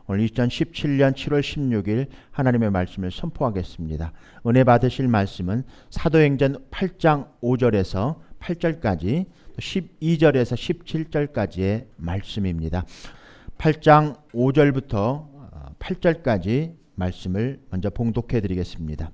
오늘 2017년 7월 16일 하나님의 말씀을 선포하겠습니다. 은혜 받으실 말씀은 사도행전 8장 5절에서 8절까지 12절에서 17절까지의 말씀입니다. 8장 5절부터 8절까지 말씀을 먼저 봉독해 드리겠습니다.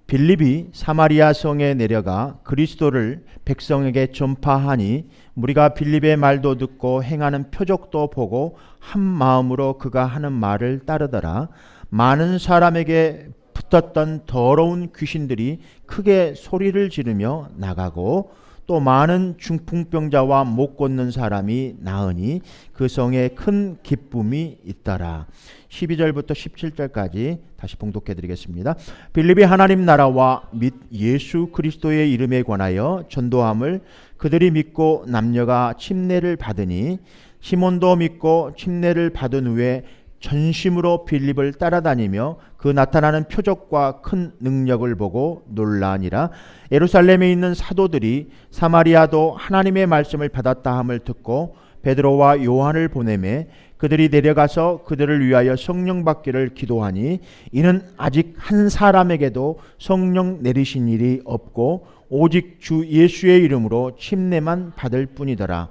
빌립이 사마리아 성에 내려가 그리스도를 백성에게 전파하니 무리가 빌립의 말도 듣고 행하는 표적도 보고 한 마음으로 그가 하는 말을 따르더라. 많은 사람에게 붙었던 더러운 귀신들이 크게 소리를 지르며 나가고 또 많은 중풍병자와 못 걷는 사람이 나으니 그 성에 큰 기쁨이 있더라. 12절부터 17절까지 다시 봉독해 드리겠습니다. 빌립이 하나님 나라와 및 예수 그리스도의 이름에 관하여 전도함을 그들이 믿고 남녀가 침례를 받으니 시몬도 믿고 침례를 받은 후에 전심으로 빌립을 따라다니며 그 나타나는 표적과 큰 능력을 보고 놀라니라. 예루살렘에 있는 사도들이 사마리아도 하나님의 말씀을 받았다 함을 듣고 베드로와 요한을 보내매 그들이 내려가서 그들을 위하여 성령 받기를 기도하니 이는 아직 한 사람에게도 성령 내리신 일이 없고 오직 주 예수의 이름으로 침례만 받을 뿐이더라.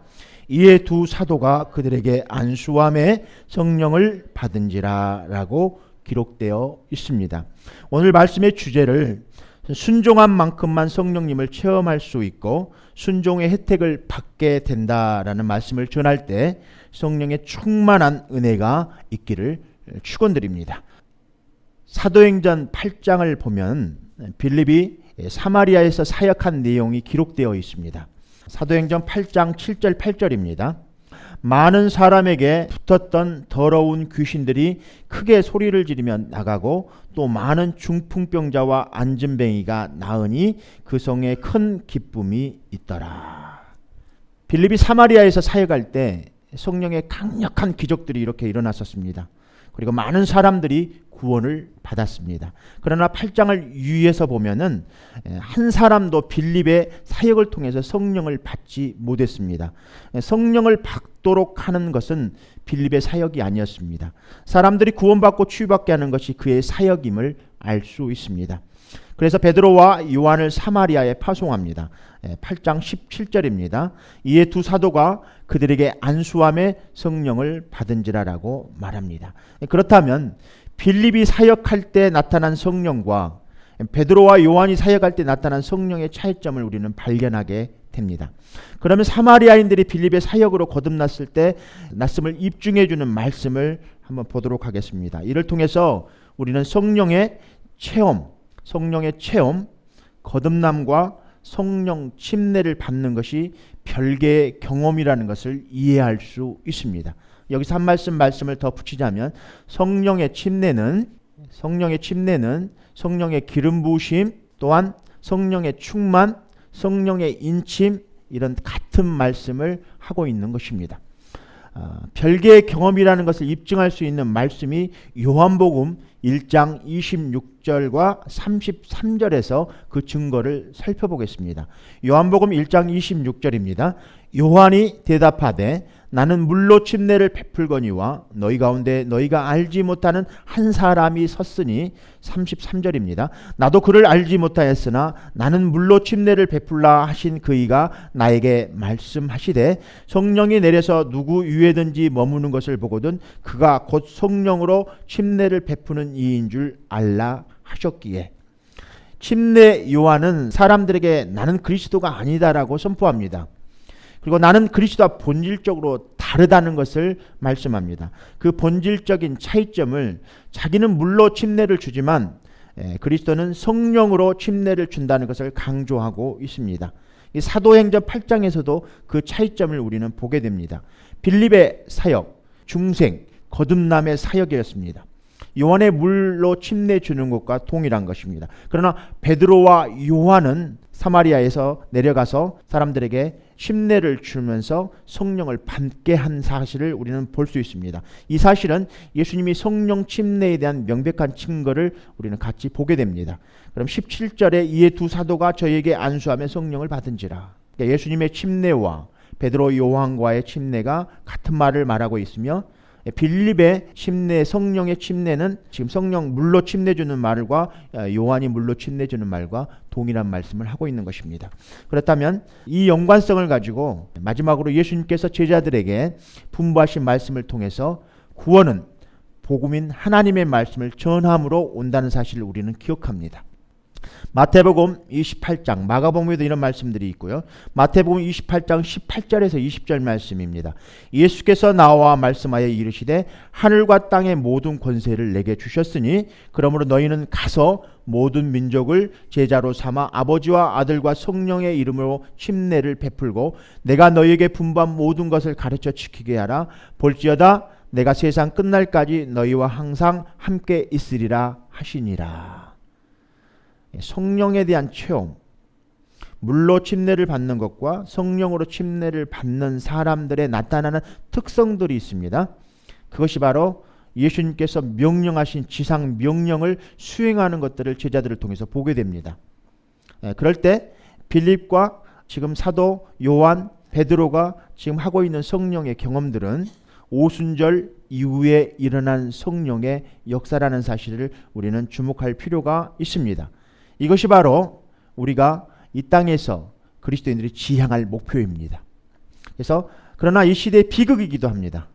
이에 두 사도가 그들에게 안수함에 성령을 받은지라 라고 기록되어 있습니다. 오늘 말씀의 주제를 순종한 만큼만 성령님을 체험할 수 있고 순종의 혜택을 받게 된다라는 말씀을 전할 때 성령의 충만한 은혜가 있기를 축원드립니다. 사도행전 8장을 보면 빌립이 사마리아에서 사역한 내용이 기록되어 있습니다. 사도행전 8장 7절 8절입니다. 많은 사람에게 붙었던 더러운 귀신들이 크게 소리를 지르며 나가고 또 많은 중풍병자와 안진뱅이가 나으니 그 성에 큰 기쁨이 있더라. 빌립이 사마리아에서 사역할 때 성령의 강력한 기적들이 이렇게 일어났었습니다. 그리고 많은 사람들이 구원을 받았습니다. 그러나 8장을 유의해서 보면은 한 사람도 빌립의 사역을 통해서 성령을 받지 못했습니다. 성령을 받도록 하는 것은 빌립의 사역이 아니었습니다. 사람들이 구원받고 치유받게 하는 것이 그의 사역임을 알 수 있습니다. 그래서 베드로와 요한을 사마리아에 파송합니다. 8장 17절입니다. 이에 두 사도가 그들에게 안수함에 성령을 받은지라라고 말합니다. 그렇다면 빌립이 사역할 때 나타난 성령과 베드로와 요한이 사역할 때 나타난 성령의 차이점을 우리는 발견하게 됩니다. 그러면 사마리아인들이 빌립의 사역으로 거듭났을 때 낯섦을 입증해 주는 말씀을 한번 보도록 하겠습니다. 이를 통해서 우리는 성령의 체험, 거듭남과 성령 침례를 받는 것이 별개의 경험이라는 것을 이해할 수 있습니다. 여기서 한 말씀을 더 붙이자면 성령의 침례는 성령의 기름 부으심 또한 성령의 충만, 성령의 인침 이런 같은 말씀을 하고 있는 것입니다. 별개의 경험이라는 것을 입증할 수 있는 말씀이 요한복음 1장 26절과 33절에서 그 증거를 살펴보겠습니다. 요한복음 1장 26절입니다. 요한이 대답하되 나는 물로 침례를 베풀거니와 너희 가운데 너희가 알지 못하는 한 사람이 섰으니 33절입니다. 나도 그를 알지 못하였으나 나는 물로 침례를 베풀라 하신 그이가 나에게 말씀하시되 성령이 내려서 누구 위에든지 머무는 것을 보거든 그가 곧 성령으로 침례를 베푸는 이인 줄 알라 하셨기에 침례 요한은 사람들에게 나는 그리스도가 아니다라고 선포합니다. 그리고 나는 그리스도와 본질적으로 다르다는 것을 말씀합니다. 그 본질적인 차이점을 자기는 물로 침례를 주지만 그리스도는 성령으로 침례를 준다는 것을 강조하고 있습니다. 이 사도행전 8장에서도 그 차이점을 우리는 보게 됩니다. 빌립의 사역, 중생, 거듭남의 사역이었습니다. 요한의 물로 침례 주는 것과 동일한 것입니다. 그러나 베드로와 요한은 사마리아에서 내려가서 사람들에게 침례를 주면서 성령을 받게 한 사실을 우리는 볼 수 있습니다. 이 사실은 예수님이 성령 침례에 대한 명백한 증거를 우리는 같이 보게 됩니다. 그럼 17절에 이에 두 사도가 저에게 안수하며 성령을 받은지라. 그러니까 예수님의 침례와 베드로 요한과의 침례가 같은 말을 말하고 있으며 빌립의 침례, 성령의 침례는 지금 성령 물로 침례주는 말과 요한이 물로 침례주는 말과 동일한 말씀을 하고 있는 것입니다. 그렇다면 이 연관성을 가지고 마지막으로 예수님께서 제자들에게 분부하신 말씀을 통해서 구원은 복음인 하나님의 말씀을 전함으로 온다는 사실을 우리는 기억합니다. 마태복음 28장, 마가복음에도 이런 말씀들이 있고요. 마태복음 28장 18절에서 20절 말씀입니다. 예수께서 나와 말씀하여 이르시되 하늘과 땅의 모든 권세를 내게 주셨으니 그러므로 너희는 가서 모든 민족을 제자로 삼아 아버지와 아들과 성령의 이름으로 침례를 베풀고 내가 너희에게 분부한 모든 것을 가르쳐 지키게 하라. 볼지어다 내가 세상 끝날까지 너희와 항상 함께 있으리라 하시니라. 성령에 대한 체험, 물로 침례를 받는 것과 성령으로 침례를 받는 사람들의 나타나는 특성들이 있습니다. 그것이 바로 예수님께서 명령하신 지상 명령을 수행하는 것들을 제자들을 통해서 보게 됩니다. 그럴 때 빌립과 지금 사도 요한, 베드로가 지금 하고 있는 성령의 경험들은 오순절 이후에 일어난 성령의 역사라는 사실을 우리는 주목할 필요가 있습니다. 이것이 바로 우리가 이 땅에서 그리스도인들이 지향할 목표입니다. 그래서 그러나 이 시대의 비극이기도 합니다.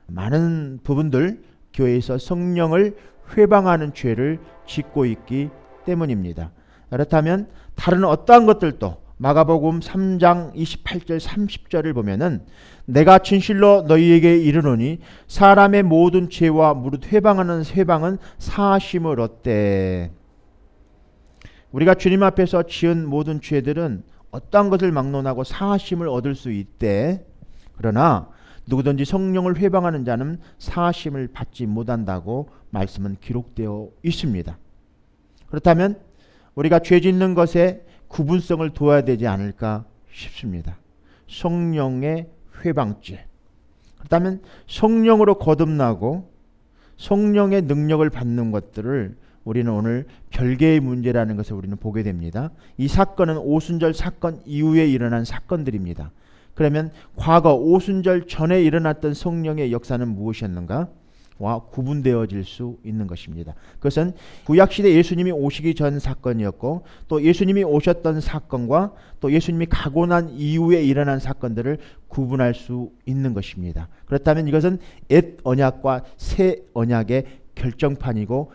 많은 부분들 교회에서 성령을 회방하는 죄를 짓고 있기 때문입니다. 그렇다면 다른 어떠한 것들도 마가복음 3장 28절 30절을 보면은 내가 진실로 너희에게 이르노니 사람의 모든 죄와 무릇 회방하는 회방은 사하심을 얻되. 우리가 주님 앞에서 지은 모든 죄들은 어떠한 것을 막론하고 사하심을 얻을 수 있대. 그러나 누구든지 성령을 회방하는 자는 사하심을 받지 못한다고 말씀은 기록되어 있습니다. 그렇다면 우리가 죄 짓는 것에 구분성을 둬야 되지 않을까 싶습니다. 성령의 회방죄. 그렇다면 성령으로 거듭나고 성령의 능력을 받는 것들을 우리는 오늘 별개의 문제라는 것을 우리는 보게 됩니다. 이 사건은 오순절 사건 이후에 일어난 사건들입니다. 그러면 과거 오순절 전에 일어났던 성령의 역사는 무엇이었는가? 와 구분되어질 수 있는 것입니다. 그것은 구약시대 예수님이 오시기 전 사건이었고 또 예수님이 오셨던 사건과 또 예수님이 가고 난 이후에 일어난 사건들을 구분할 수 있는 것입니다. 그렇다면 이것은 옛 언약과 새 언약의 결정판이고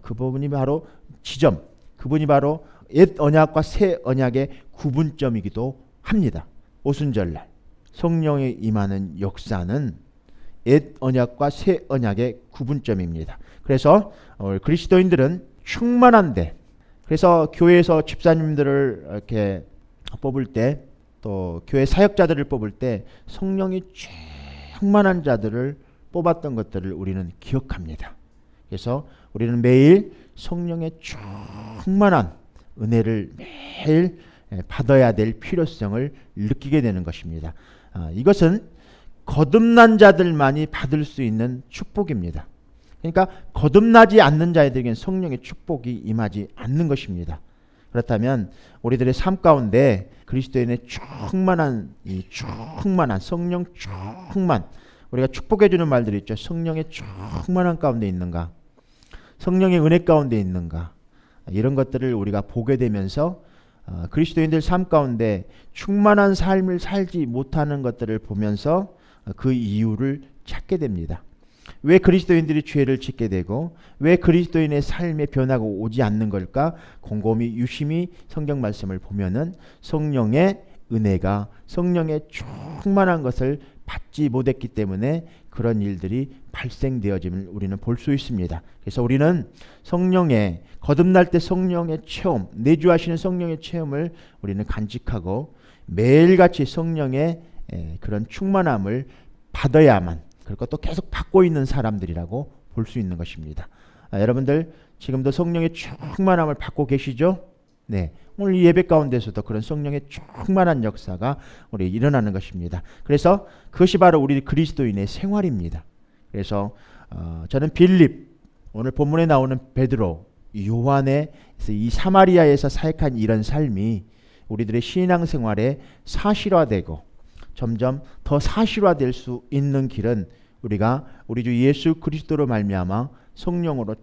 그 부분이 바로 지점, 그분이 바로 옛 언약과 새 언약의 구분점이기도 합니다. 오순절날 성령이 임하는 역사는 옛 언약과 새 언약의 구분점입니다. 그래서 그리스도인들은 충만한데, 그래서 교회에서 집사님들을 이렇게 뽑을 때, 또 교회 사역자들을 뽑을 때 성령이 충만한 자들을 뽑았던 것들을 우리는 기억합니다. 그래서 우리는 매일 성령의 충만한 은혜를 매일 받아야 될 필요성을 느끼게 되는 것입니다. 이것은 거듭난 자들만이 받을 수 있는 축복입니다. 그러니까 거듭나지 않는 자들에게는 성령의 축복이 임하지 않는 것입니다. 그렇다면 우리들의 삶 가운데 그리스도인의 충만한 성령 충만, 우리가 축복해 주는 말들이 있죠. 성령의 충만한 가운데 있는가? 성령의 은혜 가운데 있는가? 이런 것들을 우리가 보게 되면서 그리스도인들 삶 가운데 충만한 삶을 살지 못하는 것들을 보면서 그 이유를 찾게 됩니다. 왜 그리스도인들이 죄를 짓게 되고 왜 그리스도인의 삶의 변화가 오지 않는 걸까? 곰곰이 유심히 성경 말씀을 보면은 성령의 은혜가, 성령의 충만한 것을 받지 못했기 때문에 그런 일들이 발생되어짐을 우리는 볼 수 있습니다. 그래서 우리는 성령의 거듭날 때 성령의 체험, 내주하시는 성령의 체험을 우리는 간직하고 매일같이 성령의 그런 충만함을 받아야만, 그리고 또 계속 받고 있는 사람들이라고 볼 수 있는 것입니다. 여러분들 지금도 성령의 충만함을 받고 계시죠? 네, 오늘 이 예배 가운데서도 그런 성령의 충만한 역사가 우리 일어나는 것입니다. 그래서 그것이 바로 우리 그리스도인의 생활입니다. 그래서 저는 빌립, 오늘 본문에 나오는 베드로, 요한의 이 사마리아에서 사역한 이런 삶이 우리들의 신앙생활에 사실화되고 점점 더 사실화될 수 있는 길은 우리가 우리 주 예수 그리스도로 말미암아 성령으로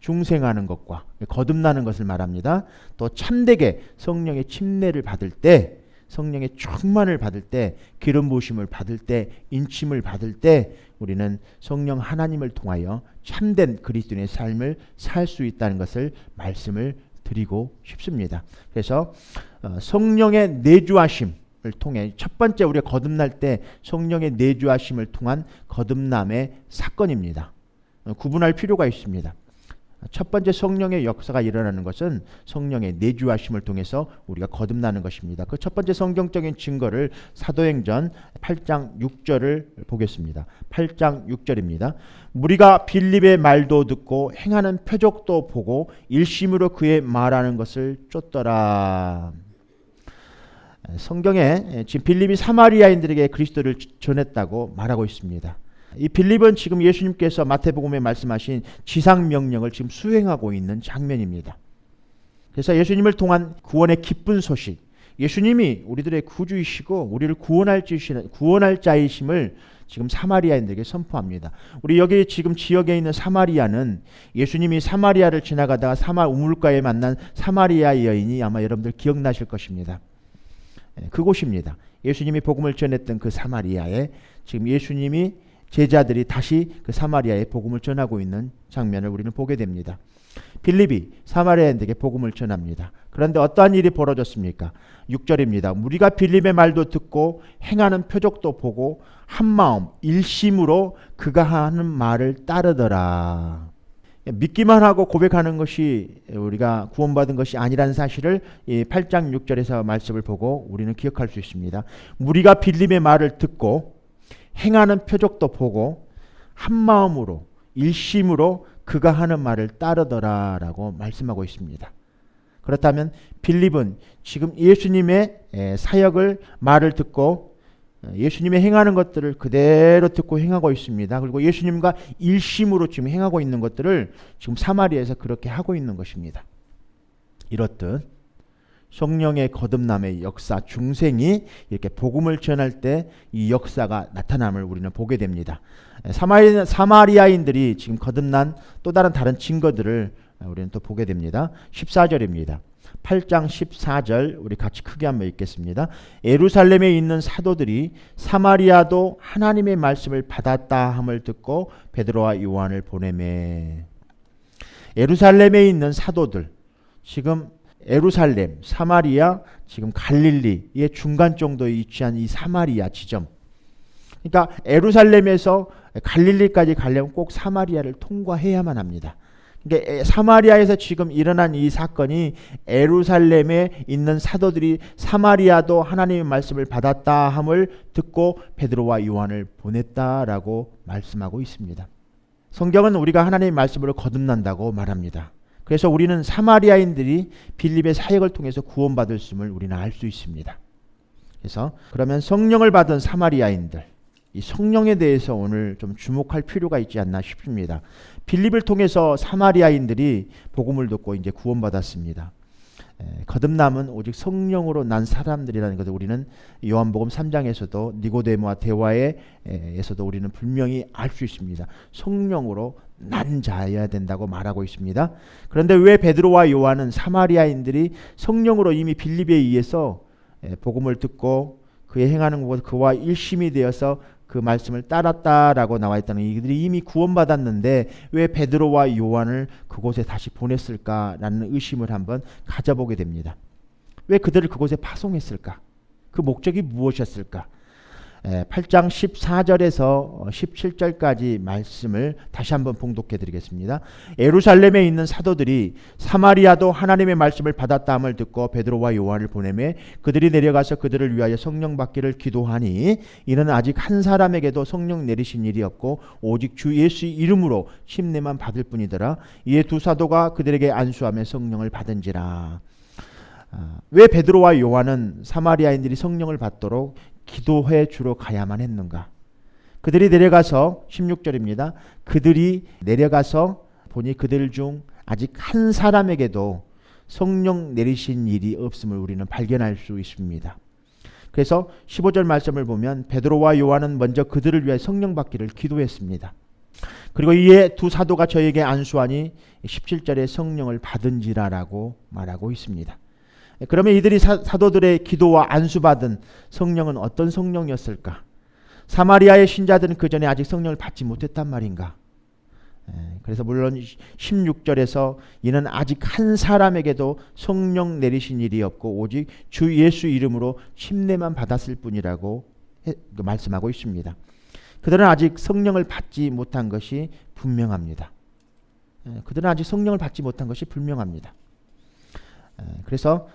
중생하는 것과 거듭나는 것을 말합니다. 또 참되게 성령의 침례를 받을 때, 성령의 충만을 받을 때, 기름 부으심을 받을 때, 인침을 받을 때 우리는 성령 하나님을 통하여 참된 그리스도인의 삶을 살 수 있다는 것을 말씀을 드리고 싶습니다. 그래서 성령의 내주하심을 통해 첫 번째 우리가 거듭날 때 성령의 내주하심을 통한 거듭남의 사건입니다. 구분할 필요가 있습니다. 첫 번째 성령의 역사가 일어나는 것은 성령의 내주하심을 통해서 우리가 거듭나는 것입니다. 그 첫 번째 성경적인 증거를 사도행전 8장 6절을 보겠습니다. 8장 6절입니다. 무리가 빌립의 말도 듣고 행하는 표적도 보고 일심으로 그의 말하는 것을 쫓더라. 성경에 지금 빌립이 사마리아인들에게 그리스도를 전했다고 말하고 있습니다. 이 빌립은 지금 예수님께서 마태복음에 말씀하신 지상명령을 지금 수행하고 있는 장면입니다. 그래서 예수님을 통한 구원의 기쁜 소식, 예수님이 우리들의 구주이시고 우리를 구원할 자이심을 지금 사마리아인들에게 선포합니다. 우리 여기 지금 지역에 있는 사마리아는 예수님이 사마리아를 지나가다가 우물가에 만난 사마리아 여인이 아마 여러분들 기억나실 것입니다. 그곳입니다. 예수님이 복음을 전했던 그 사마리아에 지금 예수님이 제자들이 다시 그 사마리아에 복음을 전하고 있는 장면을 우리는 보게 됩니다. 빌립이 사마리아인들에게 복음을 전합니다. 그런데 어떠한 일이 벌어졌습니까? 6절입니다. 무리가 빌립의 말도 듣고 행하는 표적도 보고 한마음 일심으로 그가 하는 말을 따르더라. 믿기만 하고 고백하는 것이 우리가 구원받은 것이 아니라는 사실을 이 8장 6절에서 말씀을 보고 우리는 기억할 수 있습니다. 무리가 빌립의 말을 듣고 행하는 표적도 보고 한마음으로 일심으로 그가 하는 말을 따르더라라고 말씀하고 있습니다. 그렇다면 빌립은 지금 예수님의 사역을 말을 듣고 예수님의 행하는 것들을 그대로 듣고 행하고 있습니다. 그리고 예수님과 일심으로 지금 행하고 있는 것들을 지금 사마리아에서 그렇게 하고 있는 것입니다. 이렇듯 성령의 거듭남의 역사, 중생이 이렇게 복음을 전할 때 이 역사가 나타남을 우리는 보게 됩니다. 사마리아인들이 지금 거듭난 또 다른 증거들을 우리는 또 보게 됩니다. 14절입니다. 8장 14절 우리 같이 크게 한번 읽겠습니다. 예루살렘에 있는 사도들이 사마리아도 하나님의 말씀을 받았다 함을 듣고 베드로와 요한을 보내매. 예루살렘에 있는 사도들, 지금 예루살렘, 사마리아, 지금 갈릴리의 중간 정도에 위치한 이 사마리아 지점. 그러니까 예루살렘에서 갈릴리까지 가려면 꼭 사마리아를 통과해야만 합니다. 그러니까 사마리아에서 지금 일어난 이 사건이 예루살렘에 있는 사도들이 사마리아도 하나님의 말씀을 받았다 함을 듣고 베드로와 요한을 보냈다라고 말씀하고 있습니다. 성경은 우리가 하나님의 말씀으로 거듭난다고 말합니다. 그래서 우리는 사마리아인들이 빌립의 사역을 통해서 구원받을 셈을 우리는 알 수 있습니다. 그래서 그러면 성령을 받은 사마리아인들, 이 성령에 대해서 오늘 좀 주목할 필요가 있지 않나 싶습니다. 빌립을 통해서 사마리아인들이 복음을 듣고 이제 구원받았습니다. 거듭남은 오직 성령으로 난 사람들이라는 것을 우리는 요한복음 3장에서도 니고데모와 대화에서도 우리는 분명히 알 수 있습니다. 성령으로 난 자여야 된다고 말하고 있습니다. 그런데 왜 베드로와 요한은 사마리아인들이 성령으로 이미 빌립에 의해서 복음을 듣고 그의 행하는 것 그와 일심이 되어서 그 말씀을 따랐다라고 나와 있다는 이들이 이미 구원받았는데 왜 베드로와 요한을 그곳에 다시 보냈을까라는 의심을 한번 가져보게 됩니다. 왜 그들을 그곳에 파송했을까? 그 목적이 무엇이었을까? 8장 14절에서 17절까지 말씀을 다시 한번 봉독해 드리겠습니다. 예루살렘에 있는 사도들이 사마리아도 하나님의 말씀을 받았다함을 듣고 베드로와 요한을 보내매 그들이 내려가서 그들을 위하여 성령 받기를 기도하니 이는 아직 한 사람에게도 성령 내리신 일이 없고 오직 주 예수 이름으로 침례만 받을 뿐이더라. 이에 두 사도가 그들에게 안수하며 성령을 받은지라. 왜 베드로와 요한은 사마리아인들이 성령을 받도록 기도해 주러 가야만 했는가? 그들이 내려가서 16절입니다. 그들이 내려가서 보니 그들 중 아직 한 사람에게도 성령 내리신 일이 없음을 우리는 발견할 수 있습니다. 그래서 15절 말씀을 보면 베드로와 요한은 먼저 그들을 위해 성령 받기를 기도했습니다. 그리고 이에 두 사도가 저에게 안수하니 17절에 성령을 받은지라라고 말하고 있습니다. 그러면 이들이 사도들의 기도와 안수받은 성령은 어떤 성령이었을까? 사마리아의 신자들은 그 전에 아직 성령을 받지 못했단 말인가? 그래서 물론 16절에서 이는 아직 한 사람에게도 성령 내리신 일이 없고 오직 주 예수 이름으로 침례만 받았을 뿐이라고 말씀하고 있습니다. 그들은 아직 성령을 받지 못한 것이 분명합니다. 그들은 아직 성령을 받지 못한 것이 분명합니다. 그래서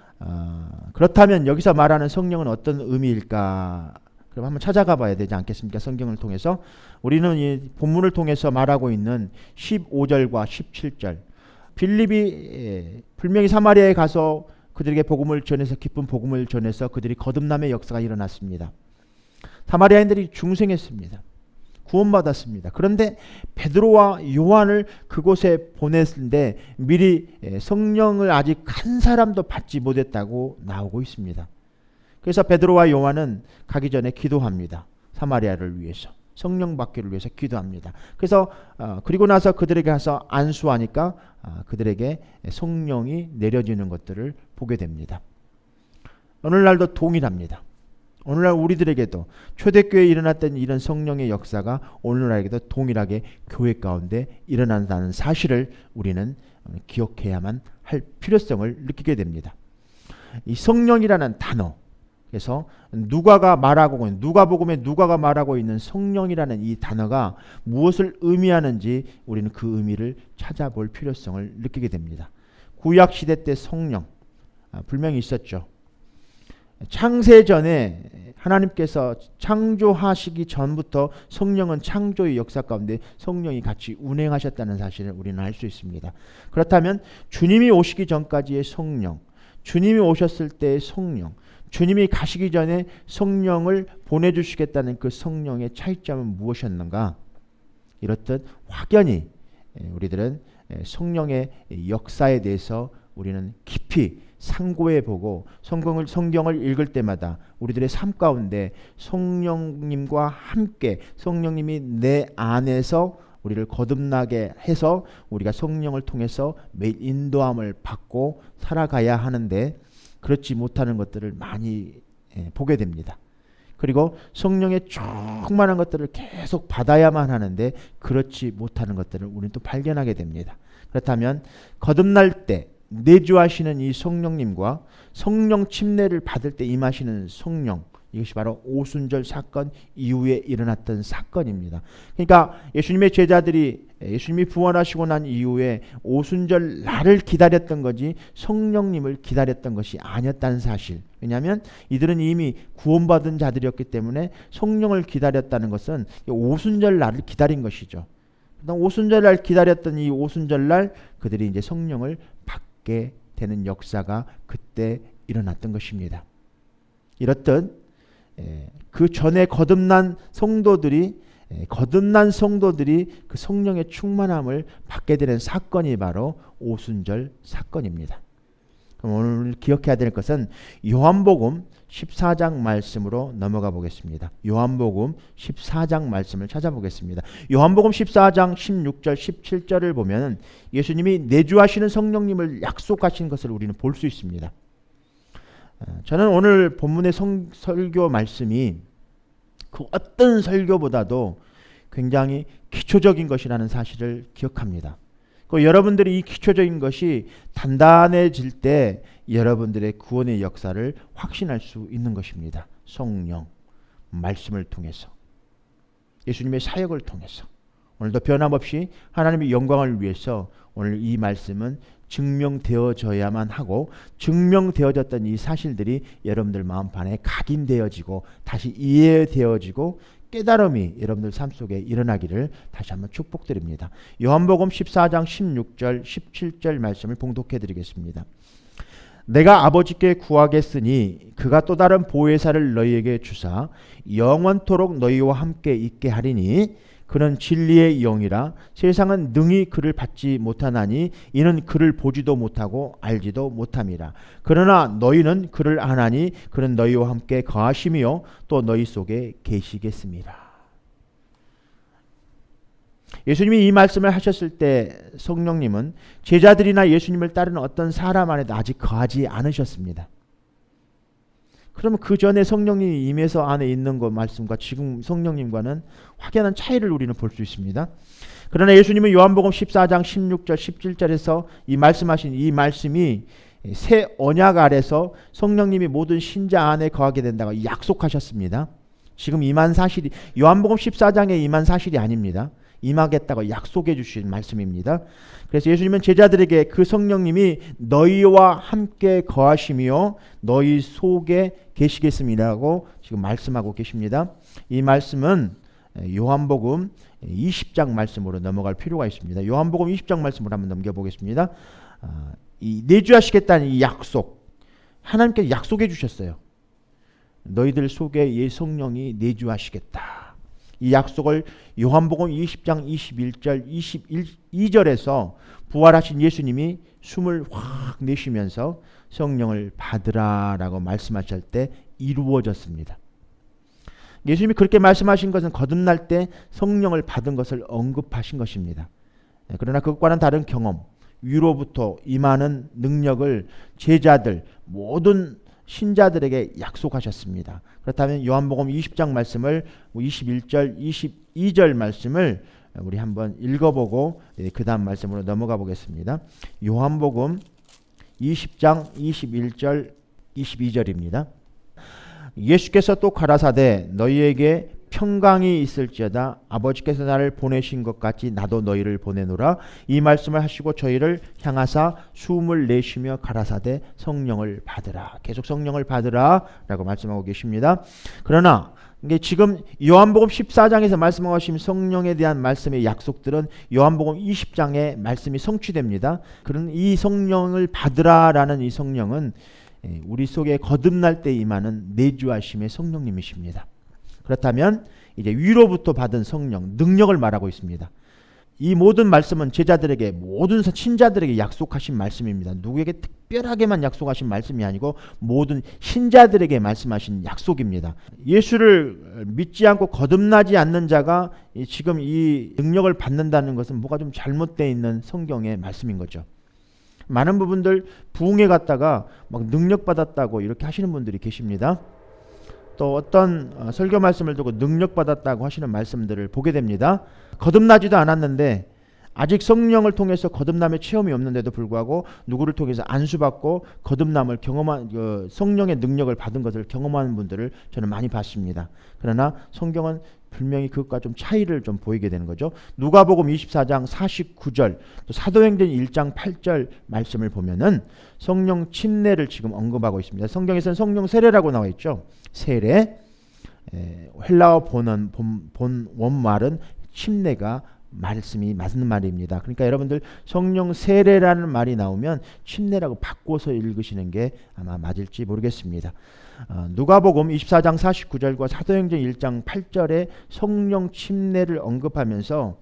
그렇다면 여기서 말하는 성령은 어떤 의미일까? 그럼 한번 찾아가 봐야 되지 않겠습니까? 성경을 통해서 우리는 이 본문을 통해서 말하고 있는 15절과 17절 빌립이 분명히 사마리아에 가서 그들에게 복음을 전해서 기쁜 복음을 전해서 그들이 거듭남의 역사가 일어났습니다. 사마리아인들이 중생했습니다. 구원받았습니다. 그런데 베드로와 요한을 그곳에 보냈는데 미리 성령을 아직 한 사람도 받지 못했다고 나오고 있습니다. 그래서 베드로와 요한은 가기 전에 기도합니다. 사마리아를 위해서 성령 받기를 위해서 기도합니다. 그래서 그리고 나서 그들에게 가서 안수하니까 그들에게 성령이 내려지는 것들을 보게 됩니다. 오늘날도 동일합니다. 오늘날 우리들에게도 초대교회에 일어났던 이런 성령의 역사가 오늘날에게도 동일하게 교회 가운데 일어난다는 사실을 우리는 기억해야만 할 필요성을 느끼게 됩니다. 이 성령이라는 단어, 그래서 누가가 말하고 있는 누가복음에 누가가 말하고 있는 성령이라는 이 단어가 무엇을 의미하는지 우리는 그 의미를 찾아볼 필요성을 느끼게 됩니다. 구약 시대 때 성령 분명히 있었죠. 창세 전에 하나님께서 창조하시기 전부터 성령은 창조의 역사 가운데 성령이 같이 운행하셨다는 사실을 우리는 알 수 있습니다. 그렇다면 주님이 오시기 전까지의 성령, 주님이 오셨을 때의 성령, 주님이 가시기 전에 성령을 보내주시겠다는 그 성령의 차이점은 무엇이었는가? 이렇듯 확연히 우리들은 성령의 역사에 대해서 우리는 깊이 상고해보고 성경을 읽을 때마다 우리들의 삶 가운데 성령님과 함께 성령님이 내 안에서 우리를 거듭나게 해서 우리가 성령을 통해서 매일 인도함을 받고 살아가야 하는데 그렇지 못하는 것들을 많이 보게 됩니다. 그리고 성령의 충만한 것들을 계속 받아야만 하는데 그렇지 못하는 것들을 우리는 또 발견하게 됩니다. 그렇다면 거듭날 때 내주하시는 이 성령님과 성령 침례를 받을 때 임하시는 성령, 이것이 바로 오순절 사건 이후에 일어났던 사건입니다. 그러니까 예수님의 제자들이 예수님이 부활하시고 난 이후에 오순절 날을 기다렸던 거지 성령님을 기다렸던 것이 아니었다는 사실. 왜냐하면 이들은 이미 구원받은 자들이었기 때문에 성령을 기다렸다는 것은 오순절 날을 기다린 것이죠. 오순절 날 기다렸던 이 오순절 날 그들이 이제 성령을 받게 되는 역사가 그때 일어났던 것입니다. 이렇듯 그 전에 거듭난 성도들이 그 성령의 충만함을 받게 되는 사건이 바로 오순절 사건입니다. 그럼 오늘 기억해야 될 것은 요한복음 14장 말씀으로 넘어가 보겠습니다. 요한복음 14장 말씀을 찾아보겠습니다. 요한복음 14장 16절 17절을 보면 예수님이 내주하시는 성령님을 약속하신 것을 우리는 볼 수 있습니다. 저는 오늘 본문의 설교 말씀이 그 어떤 설교보다도 굉장히 기초적인 것이라는 사실을 기억합니다. 여러분들이 이 기초적인 것이 단단해질 때 여러분들의 구원의 역사를 확신할 수 있는 것입니다. 성령, 말씀을 통해서, 예수님의 사역을 통해서 오늘도 변함없이 하나님의 영광을 위해서 오늘 이 말씀은 증명되어져야만 하고 증명되어졌던 이 사실들이 여러분들 마음판에 각인되어지고 다시 이해되어지고 깨달음이 여러분들 삶 속에 일어나기를 다시 한번 축복드립니다. 요한복음 14장 16절 17절 말씀을 봉독해 드리겠습니다. 내가 아버지께 구하겠으니 그가 또 다른 보혜사를 너희에게 주사 영원토록 너희와 함께 있게 하리니 그는 진리의 영이라 세상은 능히 그를 받지 못하나니 이는 그를 보지도 못하고 알지도 못함이라. 그러나 너희는 그를 아나니 그는 너희와 함께 거하시며 또 너희 속에 계시겠습니다. 예수님이 이 말씀을 하셨을 때 성령님은 제자들이나 예수님을 따르는 어떤 사람 안에도 아직 거하지 않으셨습니다. 그러면 그 전에 성령님이 임해서 안에 있는 것 말씀과 지금 성령님과는 확연한 차이를 우리는 볼 수 있습니다. 그러나 예수님은 요한복음 14장 16절 17절에서 이 말씀하신 이 말씀이 새 언약 아래서 성령님이 모든 신자 안에 거하게 된다고 약속하셨습니다. 지금 임한 사실이 요한복음 14장에 임한 사실이 아닙니다. 임하겠다고 약속해 주신 말씀입니다. 그래서 예수님은 제자들에게 그 성령님이 너희와 함께 거하시며 너희 속에 계시겠습니다라고 지금 말씀하고 계십니다. 이 말씀은 요한복음 20장 말씀으로 넘어갈 필요가 있습니다. 요한복음 20장 말씀으로 한번 넘겨보겠습니다. 이 내주하시겠다는 이 약속, 하나님께서 약속해 주셨어요. 너희들 속에 예 성령이 내주하시겠다. 이 약속을 요한복음 20장 21절 22절에서 부활하신 예수님이 숨을 확 내쉬면서 성령을 받으라라고 말씀하실 때 이루어졌습니다. 예수님이 그렇게 말씀하신 것은 거듭날 때 성령을 받은 것을 언급하신 것입니다. 그러나 그것과는 다른 경험, 위로부터 임하는 능력을 제자들 모든 신자들에게 약속하셨습니다. 그렇다면 요한복음 20장 말씀을 21절 22절 말씀을 우리 한번 읽어보고 그 다음 말씀으로 넘어가 보겠습니다. 요한복음 20장 21절 22절입니다. 예수께서 또 가라사대 너희에게 평강이 있을지어다 아버지께서 나를 보내신 것 같이 나도 너희를 보내노라. 이 말씀을 하시고 저희를 향하사 숨을 내쉬며 가라사대 성령을 받으라. 계속 성령을 받으라 라고 말씀하고 계십니다. 그러나 이게 지금 요한복음 14장에서 말씀하신 성령에 대한 말씀의 약속들은 요한복음 20장의 말씀이 성취됩니다. 그런 이 성령을 받으라라는 이 성령은 우리 속에 거듭날 때 임하는 내주하심의 성령님이십니다. 그렇다면 이제 위로부터 받은 성령, 능력을 말하고 있습니다. 이 모든 말씀은 제자들에게 모든 신자들에게 약속하신 말씀입니다. 누구에게 특별하게만 약속하신 말씀이 아니고 모든 신자들에게 말씀하신 약속입니다. 예수를 믿지 않고 거듭나지 않는 자가 지금 이 능력을 받는다는 것은 뭐가 좀 잘못되어 있는 성경의 말씀인 거죠. 많은 부분들 부흥회 갔다가 막 능력 받았다고 이렇게 하시는 분들이 계십니다. 또 어떤 설교 말씀을 듣고 능력 받았다고 하시는 말씀들을 보게 됩니다. 거듭나지도 않았는데 아직 성령을 통해서 거듭남의 체험이 없는데도 불구하고 누구를 통해서 안수받고 거듭남을 경험한 성령의 능력을 받은 것을 경험하는 분들을 저는 많이 봤습니다. 그러나 성경은 분명히 그것과 좀 차이를 좀 보이게 되는 거죠. 누가복음 24장 49절 또 사도행전 1장 8절 말씀을 보면은 성령 침례를 지금 언급하고 있습니다. 성경에서는 성령 세례라고 나와 있죠. 세례, 헬라어 본 원말은 침례가 말씀이 맞는 말입니다. 그러니까 여러분들 성령 세례라는 말이 나오면 침례라고 바꿔서 읽으시는 게 아마 맞을지 모르겠습니다. 누가복음 24장 49절과 사도행전 1장 8절에 성령 침례를 언급하면서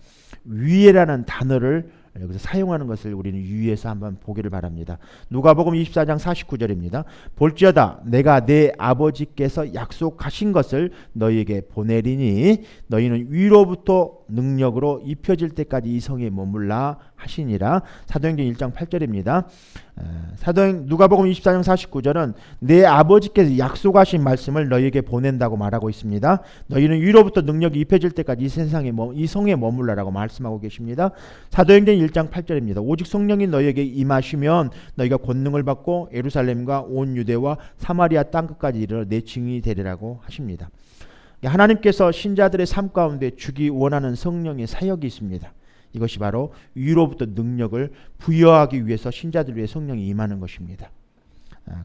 위에라는 단어를 여기서 사용하는 것을 우리는 유의해서 한번 보기를 바랍니다. 누가복음 24장 49절입니다. 볼지어다 내가 내 아버지께서 약속하신 것을 너희에게 보내리니 너희는 위로부터 능력으로 입혀질 때까지 이 성에 머물라 하시니라. 사도행전 1장 8절입니다. 누가복음 24장 49절은 내 아버지께서 약속하신 말씀을 너희에게 보낸다고 말하고 있습니다. 너희는 위로부터 능력이 입혀질 때까지 이 성에 머물라라고 말씀하고 계십니다. 사도행전 1장 8절입니다. 오직 성령이 너희에게 임하시면 너희가 권능을 받고 예루살렘과 온 유대와 사마리아 땅끝까지 이르러 내 증인이 되리라고 하십니다. 하나님께서 신자들의 삶 가운데 주기 원하는 성령의 사역이 있습니다. 이것이 바로 위로부터 능력을 부여하기 위해서 신자들 위해 성령이 임하는 것입니다.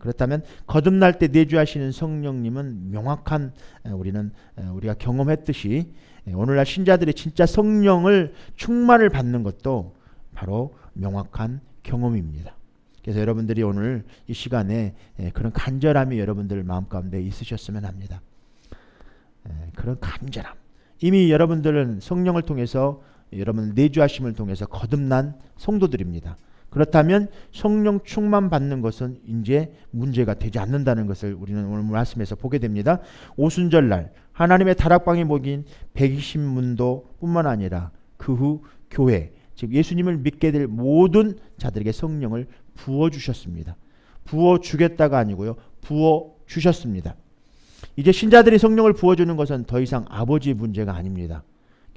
그렇다면 거듭날 때 내주하시는 성령님은 명확한 우리가 경험했듯이 오늘날 신자들이 진짜 성령을 충만을 받는 것도 바로 명확한 경험입니다. 그래서 여러분들이 오늘 이 시간에 그런 간절함이 여러분들 마음 가운데 있으셨으면 합니다. 그런 간절함. 이미 여러분들은 성령을 통해서 여러분 내주하심을 통해서 거듭난 성도들입니다. 그렇다면 성령 충만 받는 것은 이제 문제가 되지 않는다는 것을 우리는 오늘 말씀에서 보게 됩니다. 오순절날 하나님의 다락방에 모인 120문도 뿐만 아니라 그 후 교회, 즉 예수님을 믿게 될 모든 자들에게 성령을 부어주셨습니다. 부어주겠다가 아니고요, 부어주셨습니다. 이제 신자들이 성령을 부어주는 것은 더 이상 아버지의 문제가 아닙니다.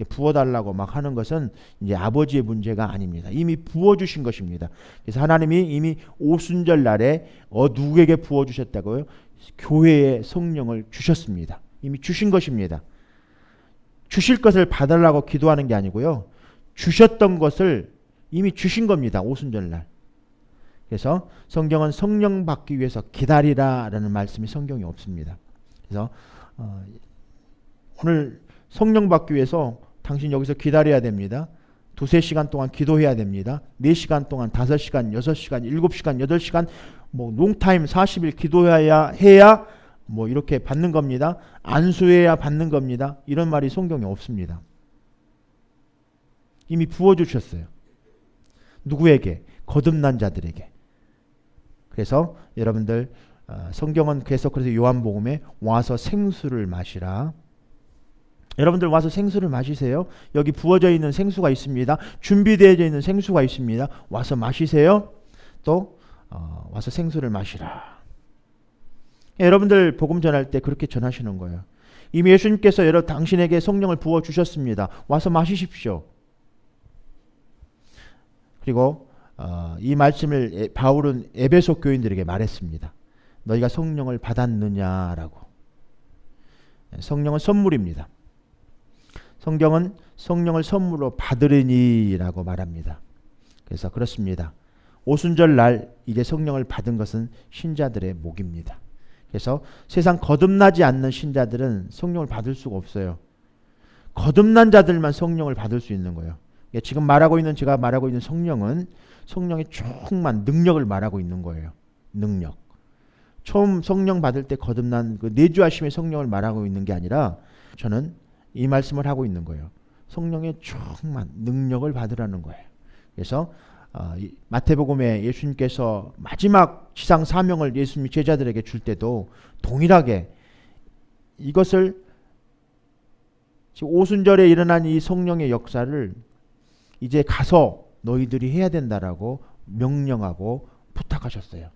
부어달라고 막 하는 것은 이제 아버지의 문제가 아닙니다. 이미 부어주신 것입니다. 그래서 하나님이 이미 오순절 날에 누구에게 부어주셨다고요? 교회에 성령을 주셨습니다. 이미 주신 것입니다. 주실 것을 받으려고 기도하는 게 아니고요, 주셨던 것을 이미 주신 겁니다. 오순절 날. 그래서 성경은 성령 받기 위해서 기다리라라는 말씀이 성경에 없습니다. 그래서 오늘 성령 받기 위해서 당신 여기서 기다려야 됩니다. 2-3시간 동안 기도해야 됩니다. 4시간 동안 5시간, 6시간, 7시간, 8시간 뭐 롱타임 40일 기도해야 뭐 이렇게 받는 겁니다. 안수해야 받는 겁니다. 이런 말이 성경에 없습니다. 이미 부어주셨어요. 누구에게? 거듭난 자들에게. 그래서 여러분들 성경은 계속해서 요한복음에 와서 생수를 마시라. 여러분들 와서 생수를 마시세요. 여기 부어져 있는 생수가 있습니다. 준비되어져 있는 생수가 있습니다. 와서 마시세요. 또 와서 생수를 마시라. 여러분들 복음 전할 때 그렇게 전하시는 거예요. 이미 예수님께서 당신에게 성령을 부어주셨습니다. 와서 마시십시오. 그리고 이 말씀을 바울은 에베소 교인들에게 말했습니다. 너희가 성령을 받았느냐라고. 성령은 선물입니다. 성경은 성령을 선물로 받으리니라고 말합니다. 그래서 그렇습니다. 오순절 날 이제 성령을 받은 것은 신자들의 목입니다. 그래서 세상 거듭나지 않는 신자들은 성령을 받을 수가 없어요. 거듭난 자들만 성령을 받을 수 있는 거예요. 지금 제가 말하고 있는 성령은 성령의 충만 능력을 말하고 있는 거예요. 능력. 처음 성령 받을 때 거듭난 그 내주하심의 성령을 말하고 있는 게 아니라 저는 이 말씀을 하고 있는 거예요. 성령의 충만 능력을 받으라는 거예요. 그래서 마태복음에 예수님께서 마지막 지상 사명을 예수님이 제자들에게 줄 때도 동일하게 이것을 오순절에 일어난 이 성령의 역사를 이제 가서 너희들이 해야 된다라고 명령하고 부탁하셨어요.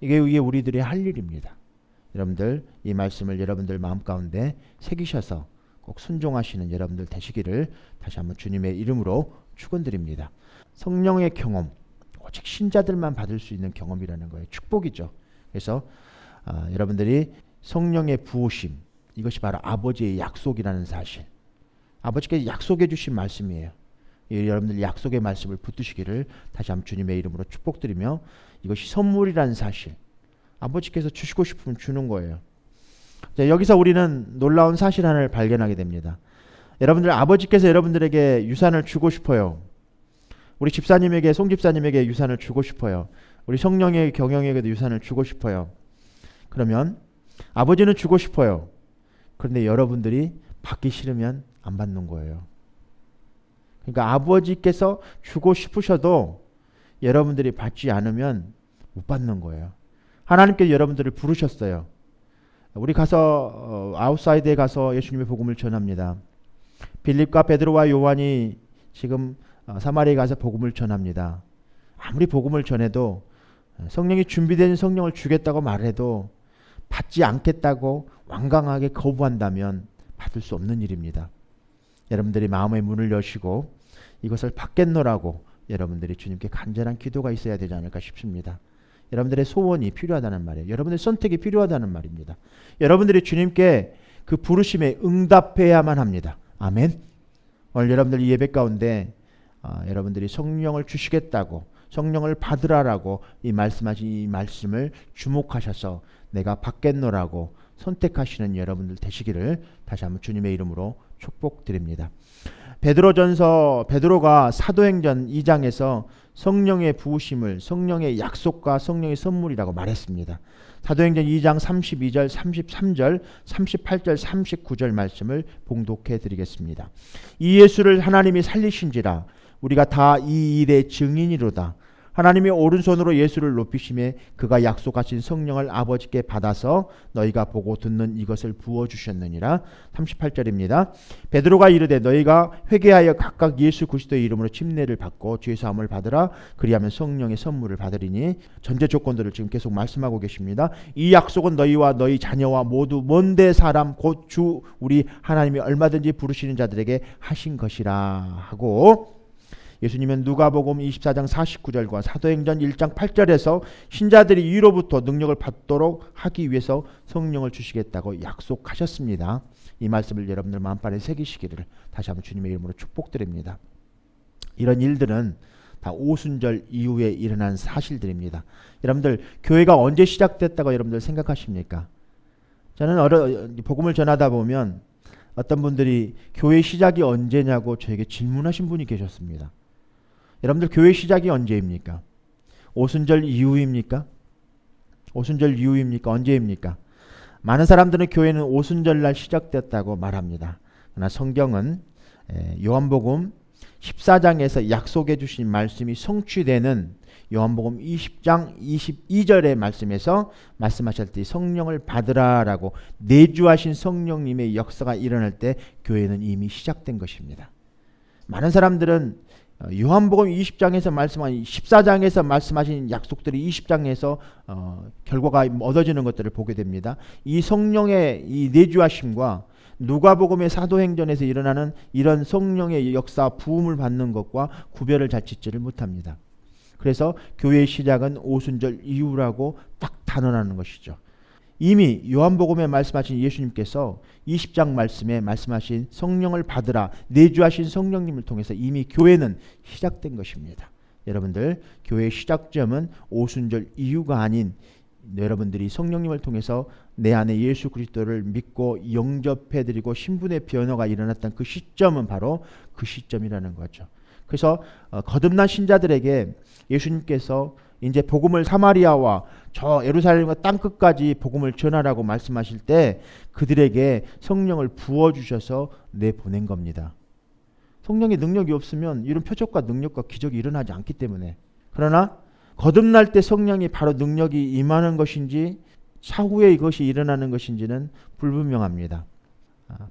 이게 우리들의 할 일입니다. 여러분들 이 말씀을 여러분들 마음 가운데 새기셔서 꼭 순종하시는 여러분들 되시기를 다시 한번 주님의 이름으로 축원드립니다. 성령의 경험, 오직 신자들만 받을 수 있는 경험이라는 거예요. 축복이죠. 그래서 여러분들이 성령의 부으심, 이것이 바로 아버지의 약속이라는 사실. 아버지께서 약속해 주신 말씀이에요. 여러분들 약속의 말씀을 붙드시기를 다시 한번 주님의 이름으로 축복드리며, 이것이 선물이라는 사실, 아버지께서 주시고 싶으면 주는 거예요. 자, 여기서 우리는 놀라운 사실 하나를 발견하게 됩니다. 여러분들 아버지께서 여러분들에게 유산을 주고 싶어요. 우리 집사님에게, 송집사님에게 유산을 주고 싶어요. 우리 성령의 경영에게도 유산을 주고 싶어요. 그러면 아버지는 주고 싶어요. 그런데 여러분들이 받기 싫으면 안 받는 거예요. 그러니까 아버지께서 주고 싶으셔도 여러분들이 받지 않으면 못 받는 거예요. 하나님께서 여러분들을 부르셨어요. 우리 가서 아웃사이드에 가서 예수님의 복음을 전합니다. 빌립과 베드로와 요한이 지금 사마리아에 가서 복음을 전합니다. 아무리 복음을 전해도 성령이 준비된 성령을 주겠다고 말해도 받지 않겠다고 완강하게 거부한다면 받을 수 없는 일입니다. 여러분들이 마음의 문을 여시고 이것을 받겠노라고 여러분들이 주님께 간절한 기도가 있어야 되지 않을까 싶습니다. 여러분들의 소원이 필요하다는 말이에요. 여러분들의 선택이 필요하다는 말입니다. 여러분들이 주님께 그 부르심에 응답해야만 합니다. 아멘. 오늘 여러분들 이 예배 가운데 여러분들이 성령을 주시겠다고, 성령을 받으라라고 말씀하신 이 말씀을 주목하셔서 내가 받겠노라고 선택하시는 여러분들 되시기를 다시 한번 주님의 이름으로 축복드립니다. 베드로가 사도행전 2장에서 성령의 부으심을 성령의 약속과 성령의 선물이라고 말했습니다. 사도행전 2장 32절, 33절, 38절, 39절 말씀을 봉독해 드리겠습니다. 이 예수를 하나님이 살리신지라 우리가 다 이 일의 증인이로다. 하나님이 오른손으로 예수를 높이심에 그가 약속하신 성령을 아버지께 받아서 너희가 보고 듣는 이것을 부어주셨느니라. 38절입니다. 베드로가 이르되 너희가 회개하여 각각 예수 그리스도의 이름으로 침례를 받고 죄사함을 받으라. 그리하면 성령의 선물을 받으리니. 전제 조건들을 지금 계속 말씀하고 계십니다. 이 약속은 너희와 너희 자녀와 모두 먼데 사람 곧 주 우리 하나님이 얼마든지 부르시는 자들에게 하신 것이라 하고, 예수님은 누가복음 24장 49절과 사도행전 1장 8절에서 신자들이 위로부터 능력을 받도록 하기 위해서 성령을 주시겠다고 약속하셨습니다. 이 말씀을 여러분들 마음판에 새기시기를 다시 한번 주님의 이름으로 축복드립니다. 이런 일들은 다 오순절 이후에 일어난 사실들입니다. 여러분들 교회가 언제 시작됐다고 여러분들 생각하십니까? 저는 복음을 전하다 보면 어떤 분들이 교회 시작이 언제냐고 저에게 질문하신 분이 계셨습니다. 여러분들 교회 시작이 언제입니까? 오순절 이후입니까? 오순절 이후입니까? 언제입니까? 많은 사람들은 교회는 오순절날 시작됐다고 말합니다. 그러나 성경은 요한복음 14장에서 약속해 주신 말씀이 성취되는 요한복음 20장 22절의 말씀에서 말씀하실 때 성령을 받으라라고 내주하신 성령님의 역사가 일어날 때 교회는 이미 시작된 것입니다. 많은 사람들은 요한복음 20장에서 말씀하신 14장에서 말씀하신 약속들이 20장에서 결과가 얻어지는 것들을 보게 됩니다. 이 성령의 이 내주하심과 누가복음의 사도행전에서 일어나는 이런 성령의 역사 부음을 받는 것과 구별을 잘 짓지를 못합니다. 그래서 교회의 시작은 오순절 이후라고 딱 단언하는 것이죠. 이미 요한복음에 말씀하신 예수님께서 20장 말씀에 말씀하신 성령을 받으라 내주하신 성령님을 통해서 이미 교회는 시작된 것입니다. 여러분들 교회의 시작점은 오순절 이후가 아닌 여러분들이 성령님을 통해서 내 안에 예수 그리스도를 믿고 영접해드리고 신분의 변화가 일어났던 그 시점은 바로 그 시점이라는 거죠. 그래서 거듭난 신자들에게 예수님께서 이제 복음을 사마리아와 저 예루살렘과 땅끝까지 복음을 전하라고 말씀하실 때 그들에게 성령을 부어주셔서 내보낸 겁니다. 성령의 능력이 없으면 이런 표적과 능력과 기적이 일어나지 않기 때문에. 그러나 거듭날 때 성령이 바로 능력이 임하는 것인지 차후에 이것이 일어나는 것인지는 불분명합니다.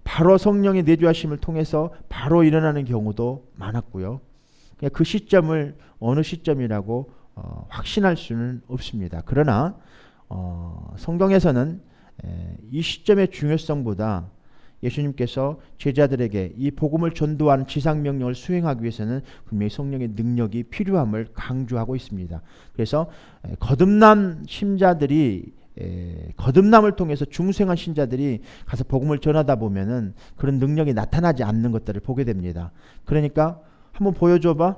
바로 성령의 내주하심을 통해서 바로 일어나는 경우도 많았고요. 그 시점을 어느 시점이라고 확신할 수는 없습니다. 그러나 성경에서는 이 시점의 중요성보다 예수님께서 제자들에게 이 복음을 전도하는 지상명령을 수행하기 위해서는 분명히 성령의 능력이 필요함을 강조하고 있습니다. 그래서 거듭난 신자들이 거듭남을 통해서 중생한 신자들이 가서 복음을 전하다 보면은 그런 능력이 나타나지 않는 것들을 보게 됩니다. 그러니까 한번 보여줘봐.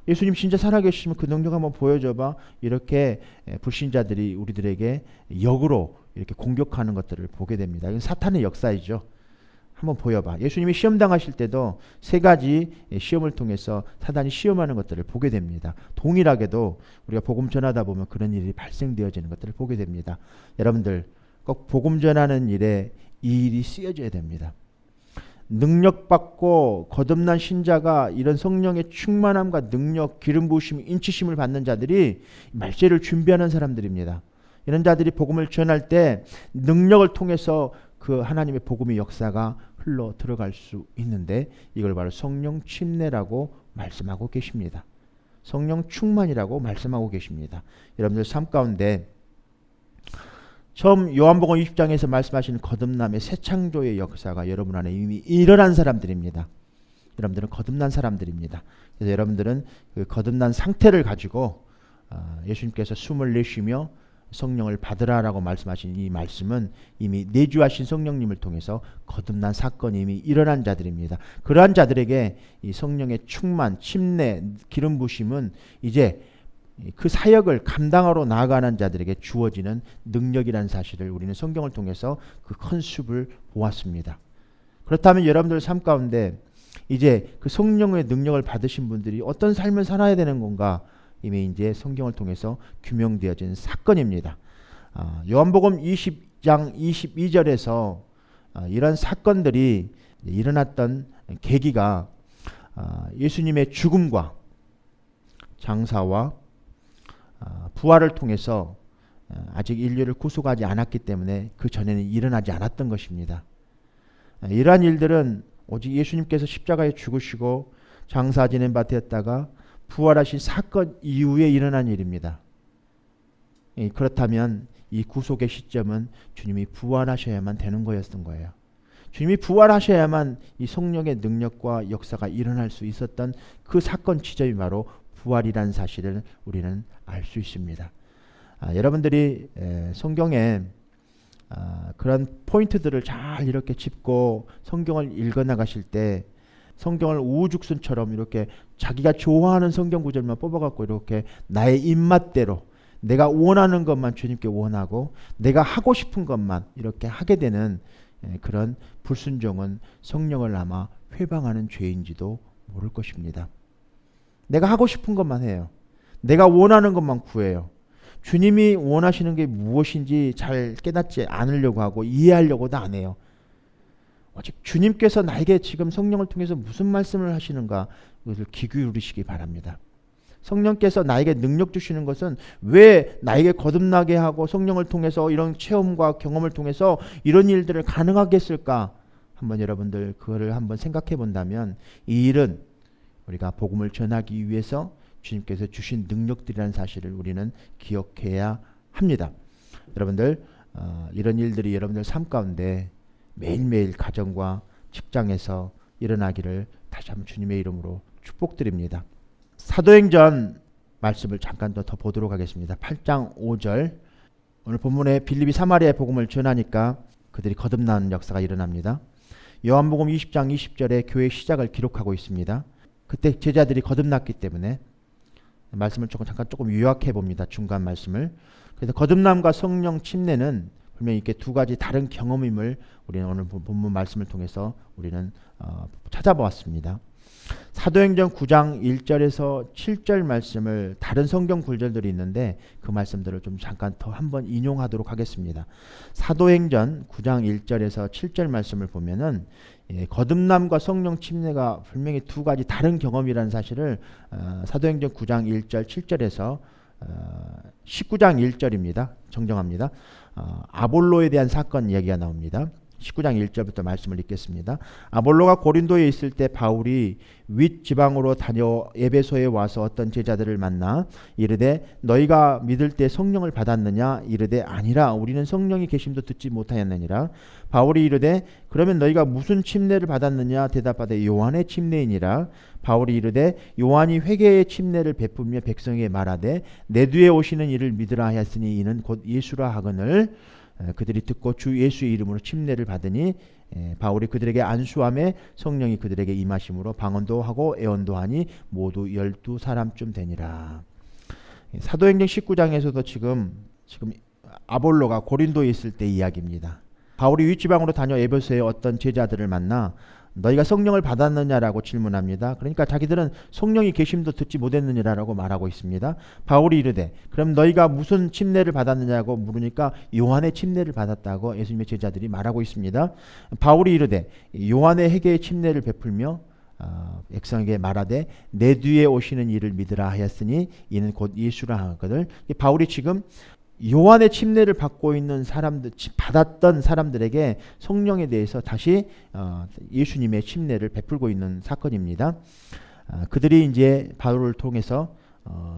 예수님 진짜 살아계시면 그 능력 한번 보여줘봐. 이렇게 불신자들이 우리들에게 역으로 이렇게 공격하는 것들을 보게 됩니다. 이건 사탄의 역사이죠. 한번 보여봐. 예수님이 시험 당하실 때도 세 가지 시험을 통해서 사단이 시험하는 것들을 보게 됩니다. 동일하게도 우리가 복음 전하다 보면 그런 일이 발생되어지는 것들을 보게 됩니다. 여러분들 꼭 복음 전하는 일에 이 일이 쓰여져야 됩니다. 능력받고 거듭난 신자가 이런 성령의 충만함과 능력, 기름 부으심, 인치심을 받는 자들이 말세를 준비하는 사람들입니다. 이런 자들이 복음을 전할 때 능력을 통해서 그 하나님의 복음의 역사가 흘러 들어갈 수 있는데 이걸 바로 성령 침례라고 말씀하고 계십니다. 성령 충만이라고 말씀하고 계십니다. 여러분들 삶 가운데 처음 요한복음 20장에서 말씀하시는 거듭남의 새 창조의 역사가 여러분 안에 이미 일어난 사람들입니다. 여러분들은 거듭난 사람들입니다. 그래서 여러분들은 그 거듭난 상태를 가지고 예수님께서 숨을 내쉬며 성령을 받으라라고 말씀하신 이 말씀은 이미 내주하신 성령님을 통해서 거듭난 사건이 이미 일어난 자들입니다. 그러한 자들에게 이 성령의 충만, 침례, 기름 부심은 이제 그 사역을 감당하러 나아가는 자들에게 주어지는 능력이라는 사실을 우리는 성경을 통해서 그 큰 숲을 보았습니다. 그렇다면 여러분들 삶 가운데 이제 그 성령의 능력을 받으신 분들이 어떤 삶을 살아야 되는 건가 이미 이제 성경을 통해서 규명되어진 사건입니다. 요한복음 20장 22절에서 이런 사건들이 일어났던 계기가 예수님의 죽음과 장사와 부활을 통해서 아직 인류를 구속하지 않았기 때문에 그 전에는 일어나지 않았던 것입니다. 이러한 일들은 오직 예수님께서 십자가에 죽으시고 장사 지낸 바 되었다가 부활하신 사건 이후에 일어난 일입니다. 그렇다면 이 구속의 시점은 주님이 부활하셔야만 되는 거였던 거예요. 주님이 부활하셔야만 이 성령의 능력과 역사가 일어날 수 있었던 그 사건 지점이 바로 부활이라는 사실을 우리는 알 수 있습니다. 여러분들이 성경에 그런 포인트들을 잘 이렇게 짚고 성경을 읽어나가실 때 성경을 우후죽순처럼 이렇게 자기가 좋아하는 성경 구절만 뽑아갖고 이렇게 나의 입맛대로 내가 원하는 것만 주님께 원하고 내가 하고 싶은 것만 이렇게 하게 되는 그런 불순종은 성령을 아마 회방하는 죄인지도 모를 것입니다. 내가 하고 싶은 것만 해요. 내가 원하는 것만 구해요. 주님이 원하시는 게 무엇인지 잘 깨닫지 않으려고 하고 이해하려고도 안 해요. 오직 주님께서 나에게 지금 성령을 통해서 무슨 말씀을 하시는가 이것을 귀 기울이시기 바랍니다. 성령께서 나에게 능력 주시는 것은 왜 나에게 거듭나게 하고 성령을 통해서 이런 체험과 경험을 통해서 이런 일들을 가능하게 했을까? 한번 여러분들 그거를 한번 생각해 본다면 이 일은 우리가 복음을 전하기 위해서 주님께서 주신 능력들이라는 사실을 우리는 기억해야 합니다. 여러분들 이런 일들이 여러분들 삶 가운데 매일매일 가정과 직장에서 일어나기를 다시 한번 주님의 이름으로 축복드립니다. 사도행전 말씀을 잠깐 더 보도록 하겠습니다. 8장 5절 오늘 본문에 빌립이 사마리아의 복음을 전하니까 그들이 거듭나는 역사가 일어납니다. 요한복음 20장 20절에 교회 시작을 기록하고 있습니다. 그때 제자들이 거듭났기 때문에 말씀을 조금 요약해 봅니다. 중간 말씀을. 그래서 거듭남과 성령 침례는 분명히 이렇게 두 가지 다른 경험임을 우리는 오늘 본문 말씀을 통해서 우리는 찾아보았습니다. 사도행전 9장 1절에서 7절 말씀을 다른 성경 구절들이 있는데 그 말씀들을 좀 잠깐 더 한번 인용하도록 하겠습니다. 사도행전 9장 1절에서 7절 말씀을 보면은 거듭남과 성령 침례가 분명히 두 가지 다른 경험이라는 사실을 사도행전 9장 1절 7절에서 19장 1절입니다. 정정합니다. 아볼로에 대한 사건 이야기가 나옵니다. 19장 1절부터 말씀을 읽겠습니다. 아볼로가 고린도에 있을 때 바울이 윗지방으로 다녀 에베소에 와서 어떤 제자들을 만나 이르되 너희가 믿을 때 성령을 받았느냐 이르되 아니라 우리는 성령이 계심도 듣지 못하였느니라. 바울이 이르되 그러면 너희가 무슨 침례를 받았느냐 대답하되 요한의 침례이니라. 바울이 이르되 요한이 회개의 침례를 베풀며 백성에게 말하되 내 뒤에 오시는 이를 믿으라 하였으니 이는 곧 예수라 하거늘 그들이 듣고 주 예수의 이름으로 침례를 받으니 바울이 그들에게 안수함에 성령이 그들에게 임하심으로 방언도 하고 애언도 하니 모두 12사람쯤 되니라. 사도행전 19장에서도 지금 아볼로가 고린도에 있을 때 이야기입니다. 바울이 윗지방으로 다녀 에베소에 어떤 제자들을 만나 너희가 성령을 받았느냐라고 질문합니다. 그러니까 자기들은 성령이 계심도 듣지 못했느냐라고 말하고 있습니다. 바울이 이르되 그럼 너희가 무슨 침례를 받았느냐고 물으니까 요한의 침례를 받았다고 예수님의 제자들이 말하고 있습니다. 바울이 이르되 요한의 회개의 침례를 베풀며 백성에게 말하되 내 뒤에 오시는 이를 믿으라 하였으니 이는 곧 예수라 하거늘. 바울이 지금 요한의 침례를 받고 있는 사람들, 받았던 사람들에게 성령에 대해서 다시 예수님의 침례를 베풀고 있는 사건입니다. 그들이 이제 바울을 통해서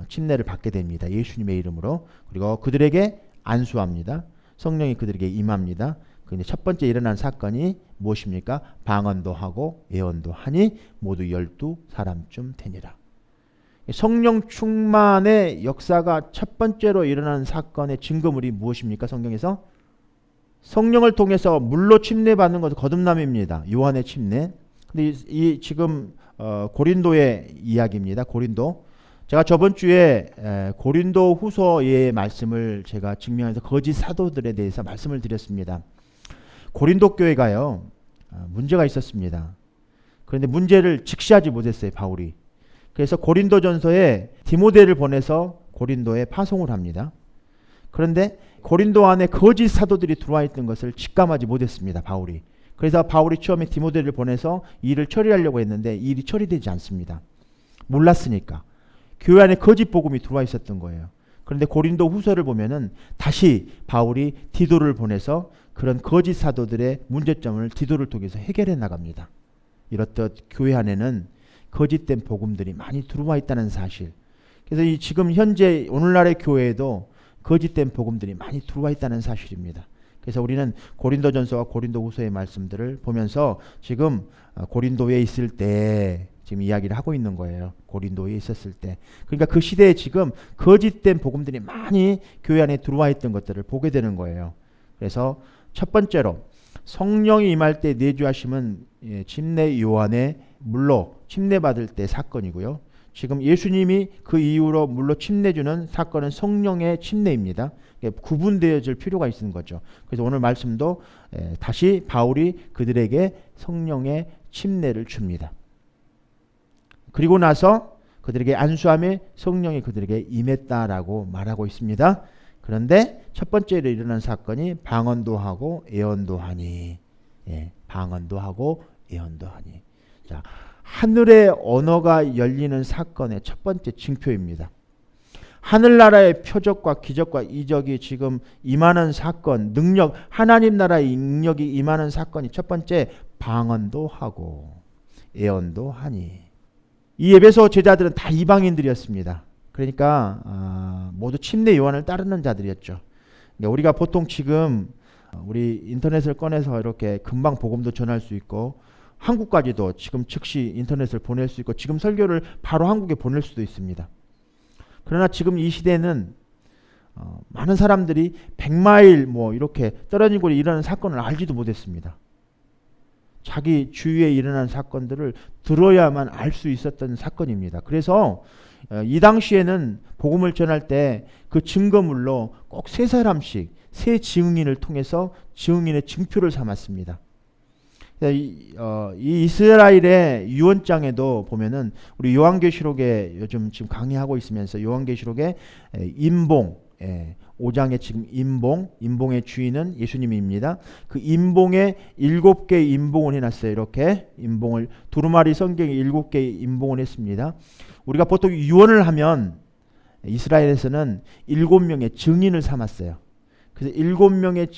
침례를 받게 됩니다. 예수님의 이름으로. 그리고 그들에게 안수합니다. 성령이 그들에게 임합니다. 그 첫 번째 일어난 사건이 무엇입니까? 방언도 하고 예언도 하니 모두 12사람쯤 되니라. 성령 충만의 역사가 첫 번째로 일어나는 사건의 증거물이 무엇입니까? 성경에서 성령을 통해서 물로 침례받는 것은 거듭남입니다. 요한의 침례. 근데 이 지금 고린도의 이야기입니다. 고린도. 제가 저번 주에 고린도 후서의 말씀을 제가 증명해서 거짓 사도들에 대해서 말씀을 드렸습니다. 고린도 교회가요. 문제가 있었습니다. 그런데 문제를 직시하지 못했어요, 바울이. 그래서 고린도전서에 디모데를 보내서 고린도에 파송을 합니다. 그런데 고린도 안에 거짓 사도들이 들어와 있던 것을 직감하지 못했습니다, 바울이. 그래서 바울이 처음에 디모데를 보내서 일을 처리하려고 했는데 일이 처리되지 않습니다. 몰랐으니까. 교회 안에 거짓 복음이 들어와 있었던 거예요. 그런데 고린도 후서를 보면은 다시 바울이 디도를 보내서 그런 거짓 사도들의 문제점을 디도를 통해서 해결해 나갑니다. 이렇듯 교회 안에는 거짓된 복음들이 많이 들어와 있다는 사실. 그래서 이 지금 현재 오늘날의 교회에도 거짓된 복음들이 많이 들어와 있다는 사실입니다. 그래서 우리는 고린도전서와 고린도후서의 말씀들을 보면서 지금 고린도에 있을 때 지금 이야기를 하고 있는 거예요. 고린도에 있었을 때. 그러니까 그 시대에 지금 거짓된 복음들이 많이 교회 안에 들어와 있던 것들을 보게 되는 거예요. 그래서 첫 번째로 성령이 임할 때 내주하심은 침례 요한의 물로 침례받을 때 사건이고요. 지금 예수님이 그 이후로 물로 침례주는 사건은 성령의 침례입니다. 구분되어질 필요가 있는 거죠. 그래서 오늘 말씀도 다시 바울이 그들에게 성령의 침례를 줍니다. 그리고 나서 그들에게 안수함에 성령이 그들에게 임했다라고 말하고 있습니다. 그런데 첫 번째로 일어난 사건이 방언도 하고 예언도 하니. 방언도 하고 예언도 하니. 자, 하늘의 언어가 열리는 사건의 첫 번째 징표입니다. 하늘나라의 표적과 기적과 이적이 지금 임하는 사건, 능력, 하나님 나라의 능력이 임하는 사건이 첫 번째 방언도 하고 예언도 하니. 이 에베소 제자들은 다 이방인들이었습니다. 그러니까 모두 침례 요한을 따르는 자들이었죠. 우리가 보통 지금 우리 인터넷을 꺼내서 이렇게 금방 복음도 전할 수 있고 한국까지도 지금 즉시 인터넷을 보낼 수 있고 지금 설교를 바로 한국에 보낼 수도 있습니다. 그러나 지금 이 시대는 많은 사람들이 100마일 뭐 이렇게 떨어진 곳에 일어나는 사건을 알지도 못했습니다. 자기 주위에 일어난 사건들을 들어야만 알 수 있었던 사건입니다. 그래서 이 당시에는 복음을 전할 때 그 증거물로 꼭 세 사람씩 세 증인을 통해서 증인의 증표를 삼았습니다. 이 이스라엘의 유언장에도 보면은 우리 요한계시록에 요즘 지금 강의하고 있으면서 요한계시록에 임봉 5장에 지금 임봉의 주인은 예수님입니다. 그 임봉에 7개의 임봉을 해놨어요. 이렇게 임봉을 두루마리 성경에 7개의 임봉을 했습니다. 우리가 보통 유언을 하면 이스라엘에서는 7명의 증인을 삼았어요. 그래서 7명의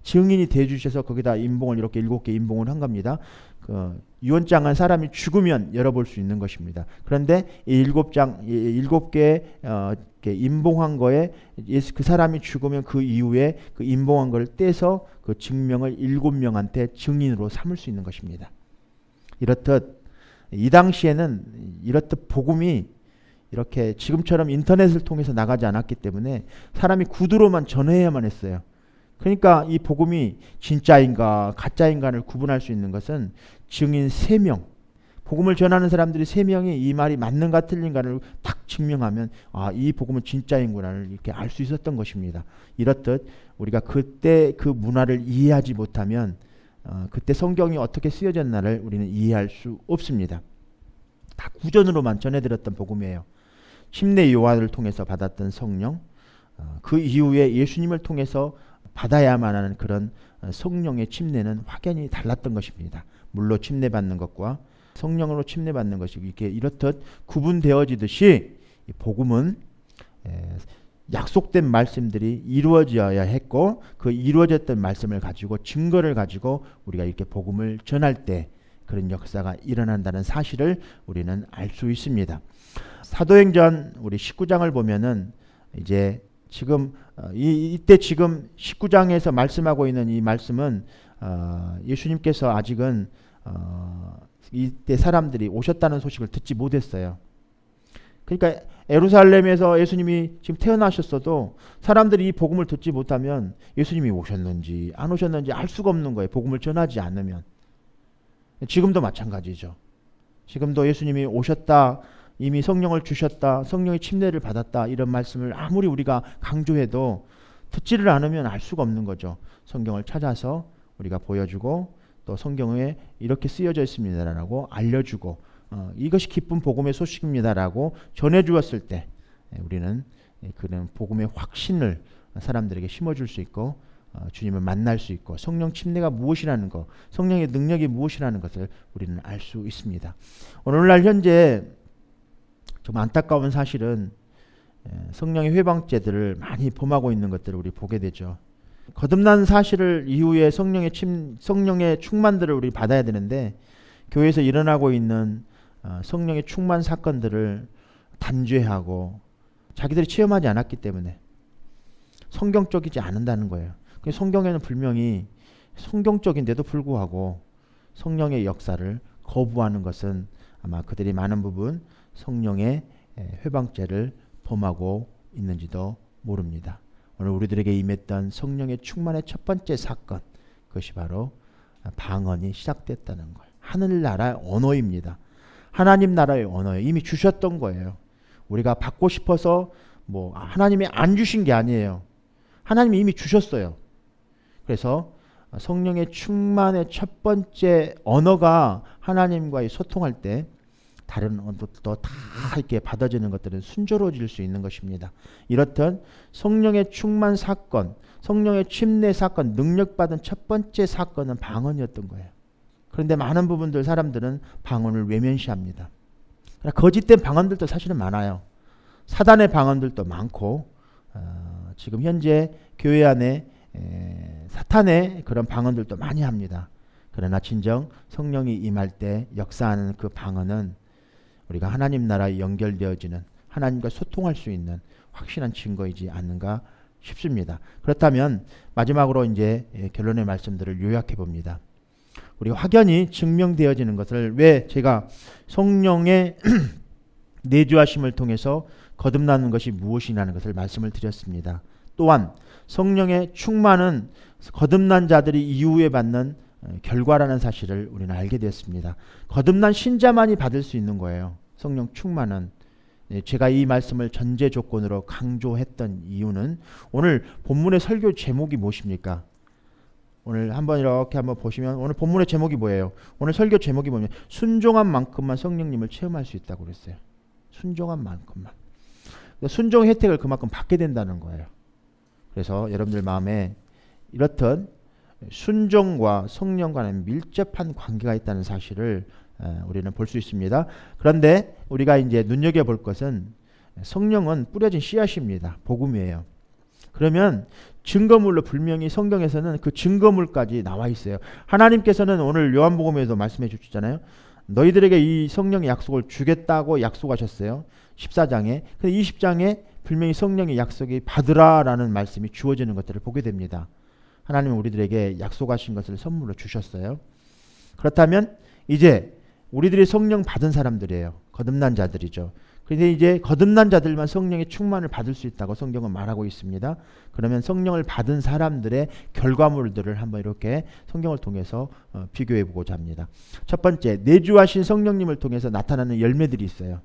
증인이 대주셔서 거기다 임봉을 이렇게 7개 임봉을 한 겁니다. 그 유언장은 사람이 죽으면 열어볼 수 있는 것입니다. 그런데 이 7개 임봉한 거에 그 사람이 죽으면 그 이후에 그 임봉한 걸 떼서 그 증명을 7명한테 증인으로 삼을 수 있는 것입니다. 이렇듯 이 당시에는 이렇듯 복음이 이렇게 지금처럼 인터넷을 통해서 나가지 않았기 때문에 사람이 구두로만 전해야만 했어요. 그러니까 이 복음이 진짜인가 가짜인가를 구분할 수 있는 것은 증인 3명, 복음을 전하는 사람들이 3명이 이 말이 맞는가 틀린가를 딱 증명하면 이 복음은 진짜인구나를 이렇게 알 수 있었던 것입니다. 이렇듯 우리가 그때 그 문화를 이해하지 못하면 그때 성경이 어떻게 쓰여졌나를 우리는 이해할 수 없습니다. 다 구전으로만 전해드렸던 복음이에요. 침례 요한을 통해서 받았던 성령, 그 이후에 예수님을 통해서 받아야만 하는 그런 성령의 침례는 확연히 달랐던 것입니다. 물로 침례받는 것과 성령으로 침례받는 것이 이렇게 이렇듯 구분되어지듯이 이 복음은 약속된 말씀들이 이루어져야 했고 그 이루어졌던 말씀을 가지고 증거를 가지고 우리가 이렇게 복음을 전할 때 그런 역사가 일어난다는 사실을 우리는 알 수 있습니다. 사도행전 우리 19장을 보면은 이제 지금 이때 지금 19장에서 말씀하고 있는 이 말씀은 예수님께서 아직은 이때 사람들이 오셨다는 소식을 듣지 못했어요. 그러니까 예루살렘에서 예수님이 지금 태어나셨어도 사람들이 이 복음을 듣지 못하면 예수님이 오셨는지 안 오셨는지 알 수가 없는 거예요. 복음을 전하지 않으면. 지금도 마찬가지죠. 지금도 예수님이 오셨다, 이미 성령을 주셨다, 성령의 침례를 받았다 이런 말씀을 아무리 우리가 강조해도 듣지를 않으면 알 수가 없는 거죠. 성경을 찾아서 우리가 보여주고 또 성경에 이렇게 쓰여져 있습니다라고 알려주고 이것이 기쁜 복음의 소식입니다라고 전해주었을 때 우리는 그런 복음의 확신을 사람들에게 심어줄 수 있고 주님을 만날 수 있고 성령 침례가 무엇이라는 것, 성령의 능력이 무엇이라는 것을 우리는 알 수 있습니다. 오늘날 현재 좀 안타까운 사실은 성령의 회방죄들을 많이 범하고 있는 것들을 우리 보게 되죠. 거듭난 사실을 이후에 성령의 충만들을 우리 받아야 되는데 교회에서 일어나고 있는 성령의 충만 사건들을 단죄하고 자기들이 체험하지 않았기 때문에 성경적이지 않는다는 거예요. 성경에는 분명히 성경적인데도 불구하고 성령의 역사를 거부하는 것은 아마 그들이 많은 부분 성령의 회방죄를 범하고 있는지도 모릅니다. 오늘 우리들에게 임했던 성령의 충만의 첫 번째 사건, 그것이 바로 방언이 시작됐다는 거예요. 하늘나라의 언어입니다. 하나님 나라의 언어예요. 이미 주셨던 거예요. 우리가 받고 싶어서 하나님이 안 주신 게 아니에요. 하나님이 이미 주셨어요. 그래서 성령의 충만의 첫 번째 언어가 하나님과의 소통할 때 다른 언어도 다 이렇게 받아지는 것들은 순조로워질 수 있는 것입니다. 이렇듯 성령의 충만 사건, 성령의 침례 사건, 능력받은 첫 번째 사건은 방언이었던 거예요. 그런데 많은 부분들 사람들은 방언을 외면시합니다. 거짓된 방언들도 사실은 많아요. 사단의 방언들도 많고 지금 현재 교회 안에 사탄의 그런 방언들도 많이 합니다. 그러나 진정 성령이 임할 때 역사하는 그 방언은 우리가 하나님 나라에 연결되어지는 하나님과 소통할 수 있는 확실한 증거이지 않는가 싶습니다. 그렇다면 마지막으로 이제 결론의 말씀들을 요약해 봅니다. 우리 확연히 증명되어지는 것을 왜 제가 성령의 내주하심을 통해서 거듭나는 것이 무엇이냐는 것을 말씀을 드렸습니다. 또한 성령의 충만은 거듭난 자들이 이후에 받는 결과라는 사실을 우리는 알게 되었습니다. 거듭난 신자만이 받을 수 있는 거예요. 성령 충만은. 제가 이 말씀을 전제 조건으로 강조했던 이유는 오늘 본문의 설교 제목이 무엇입니까? 오늘 한번 이렇게 한번 보시면 오늘 본문의 제목이 뭐예요? 오늘 설교 제목이 뭐냐면 순종한 만큼만 성령님을 체험할 수 있다고 그랬어요. 순종한 만큼만. 순종의 혜택을 그만큼 받게 된다는 거예요. 그래서 여러분들 마음에 이렇듯 순종과 성령과는 밀접한 관계가 있다는 사실을 우리는 볼 수 있습니다. 그런데 우리가 이제 눈여겨볼 것은 성령은 뿌려진 씨앗입니다. 복음이에요. 그러면 증거물로 분명히 성경에서는 그 증거물까지 나와 있어요. 하나님께서는 오늘 요한복음에도 말씀해 주셨잖아요. 너희들에게 이 성령의 약속을 주겠다고 약속하셨어요. 14장에. 근데 20장에 분명히 성령의 약속이 받으라라는 말씀이 주어지는 것들을 보게 됩니다. 하나님은 우리들에게 약속하신 것을 선물로 주셨어요. 그렇다면 이제 우리들이 성령 받은 사람들이에요. 거듭난 자들이죠. 그런데 이제 거듭난 자들만 성령의 충만을 받을 수 있다고 성경은 말하고 있습니다. 그러면 성령을 받은 사람들의 결과물들을 한번 이렇게 성경을 통해서 비교해 보고자 합니다. 첫 번째, 내주하신 성령님을 통해서 나타나는 열매들이 있어요.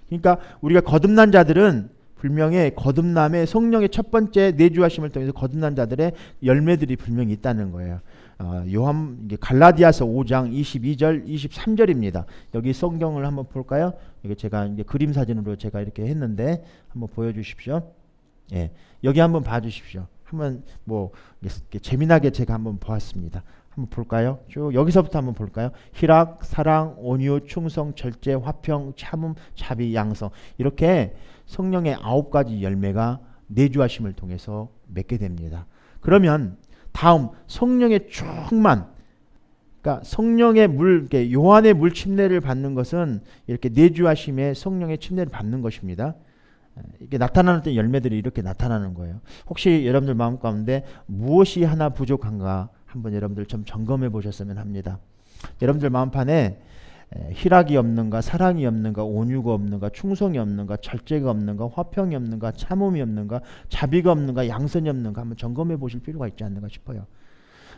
그러니까 우리가 거듭난 자들은 분명히 거듭남의 성령의 첫 번째 내주하심을 통해서 거듭난 자들의 열매들이 분명히 있다는 거예요. 갈라디아서 5장 22절 23절입니다. 여기 성경을 한번 볼까요? 이게 제가 이제 그림 사진으로 제가 이렇게 했는데 한번 보여주십시오. 예, 여기 한번 봐주십시오. 한번 이렇게 재미나게 제가 한번 보았습니다. 한번 볼까요? 쭉 여기서부터 한번 볼까요? 희락, 사랑, 온유, 충성, 절제, 화평, 참음, 자비, 양성, 이렇게 성령의 9가지 열매가 내주하심을 통해서 맺게 됩니다. 그러면 다음 성령의 충만, 그러니까 성령의 요한의 물 침례를 받는 것은 이렇게 내주하심에 성령의 침례를 받는 것입니다. 이게 나타나는 열매들이 이렇게 나타나는 거예요. 혹시 여러분들 마음 가운데 무엇이 하나 부족한가 한번 여러분들 좀 점검해 보셨으면 합니다. 여러분들 마음판에 희락이 없는가, 사랑이 없는가, 온유가 없는가, 충성이 없는가, 절제가 없는가, 화평이 없는가, 참음이 없는가, 자비가 없는가, 양선이 없는가 한번 점검해 보실 필요가 있지 않는가 싶어요.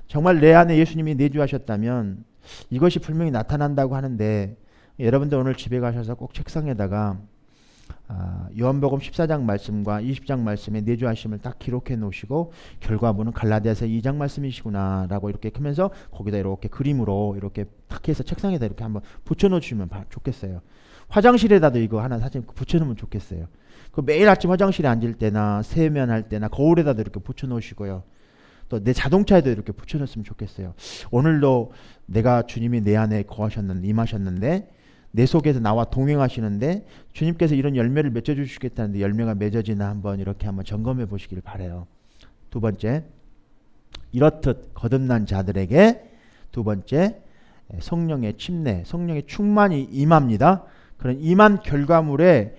정말 내 안에 예수님이 내주하셨다면 이것이 분명히 나타난다고 하는데 여러분들 오늘 집에 가셔서 꼭 책상에다가 요한복음 14장 말씀과 20장 말씀에 내주하심을 딱 기록해 놓으시고 결과물은 갈라디아서 2장 말씀이시구나 라고 이렇게 하면서 거기다 이렇게 그림으로 이렇게 탁 해서 책상에다 이렇게 한번 붙여 놓으시면 좋겠어요. 화장실에다도 이거 하나 사진 붙여 놓으면 좋겠어요. 그 매일 아침 화장실에 앉을 때나 세면할 때나 거울에다도 이렇게 붙여 놓으시고요. 또 내 자동차에도 이렇게 붙여 놓으면 좋겠어요. 오늘도 내가 주님이 내 안에 거하셨는데 임하셨는데 내 속에서 나와 동행하시는데 주님께서 이런 열매를 맺어주시겠다는데 열매가 맺어지나 한번 이렇게 한번 점검해 보시길 바라요. 두 번째, 이렇듯 거듭난 자들에게 두 번째 성령의 침례, 성령의 충만이 임합니다. 그런 임한 결과물의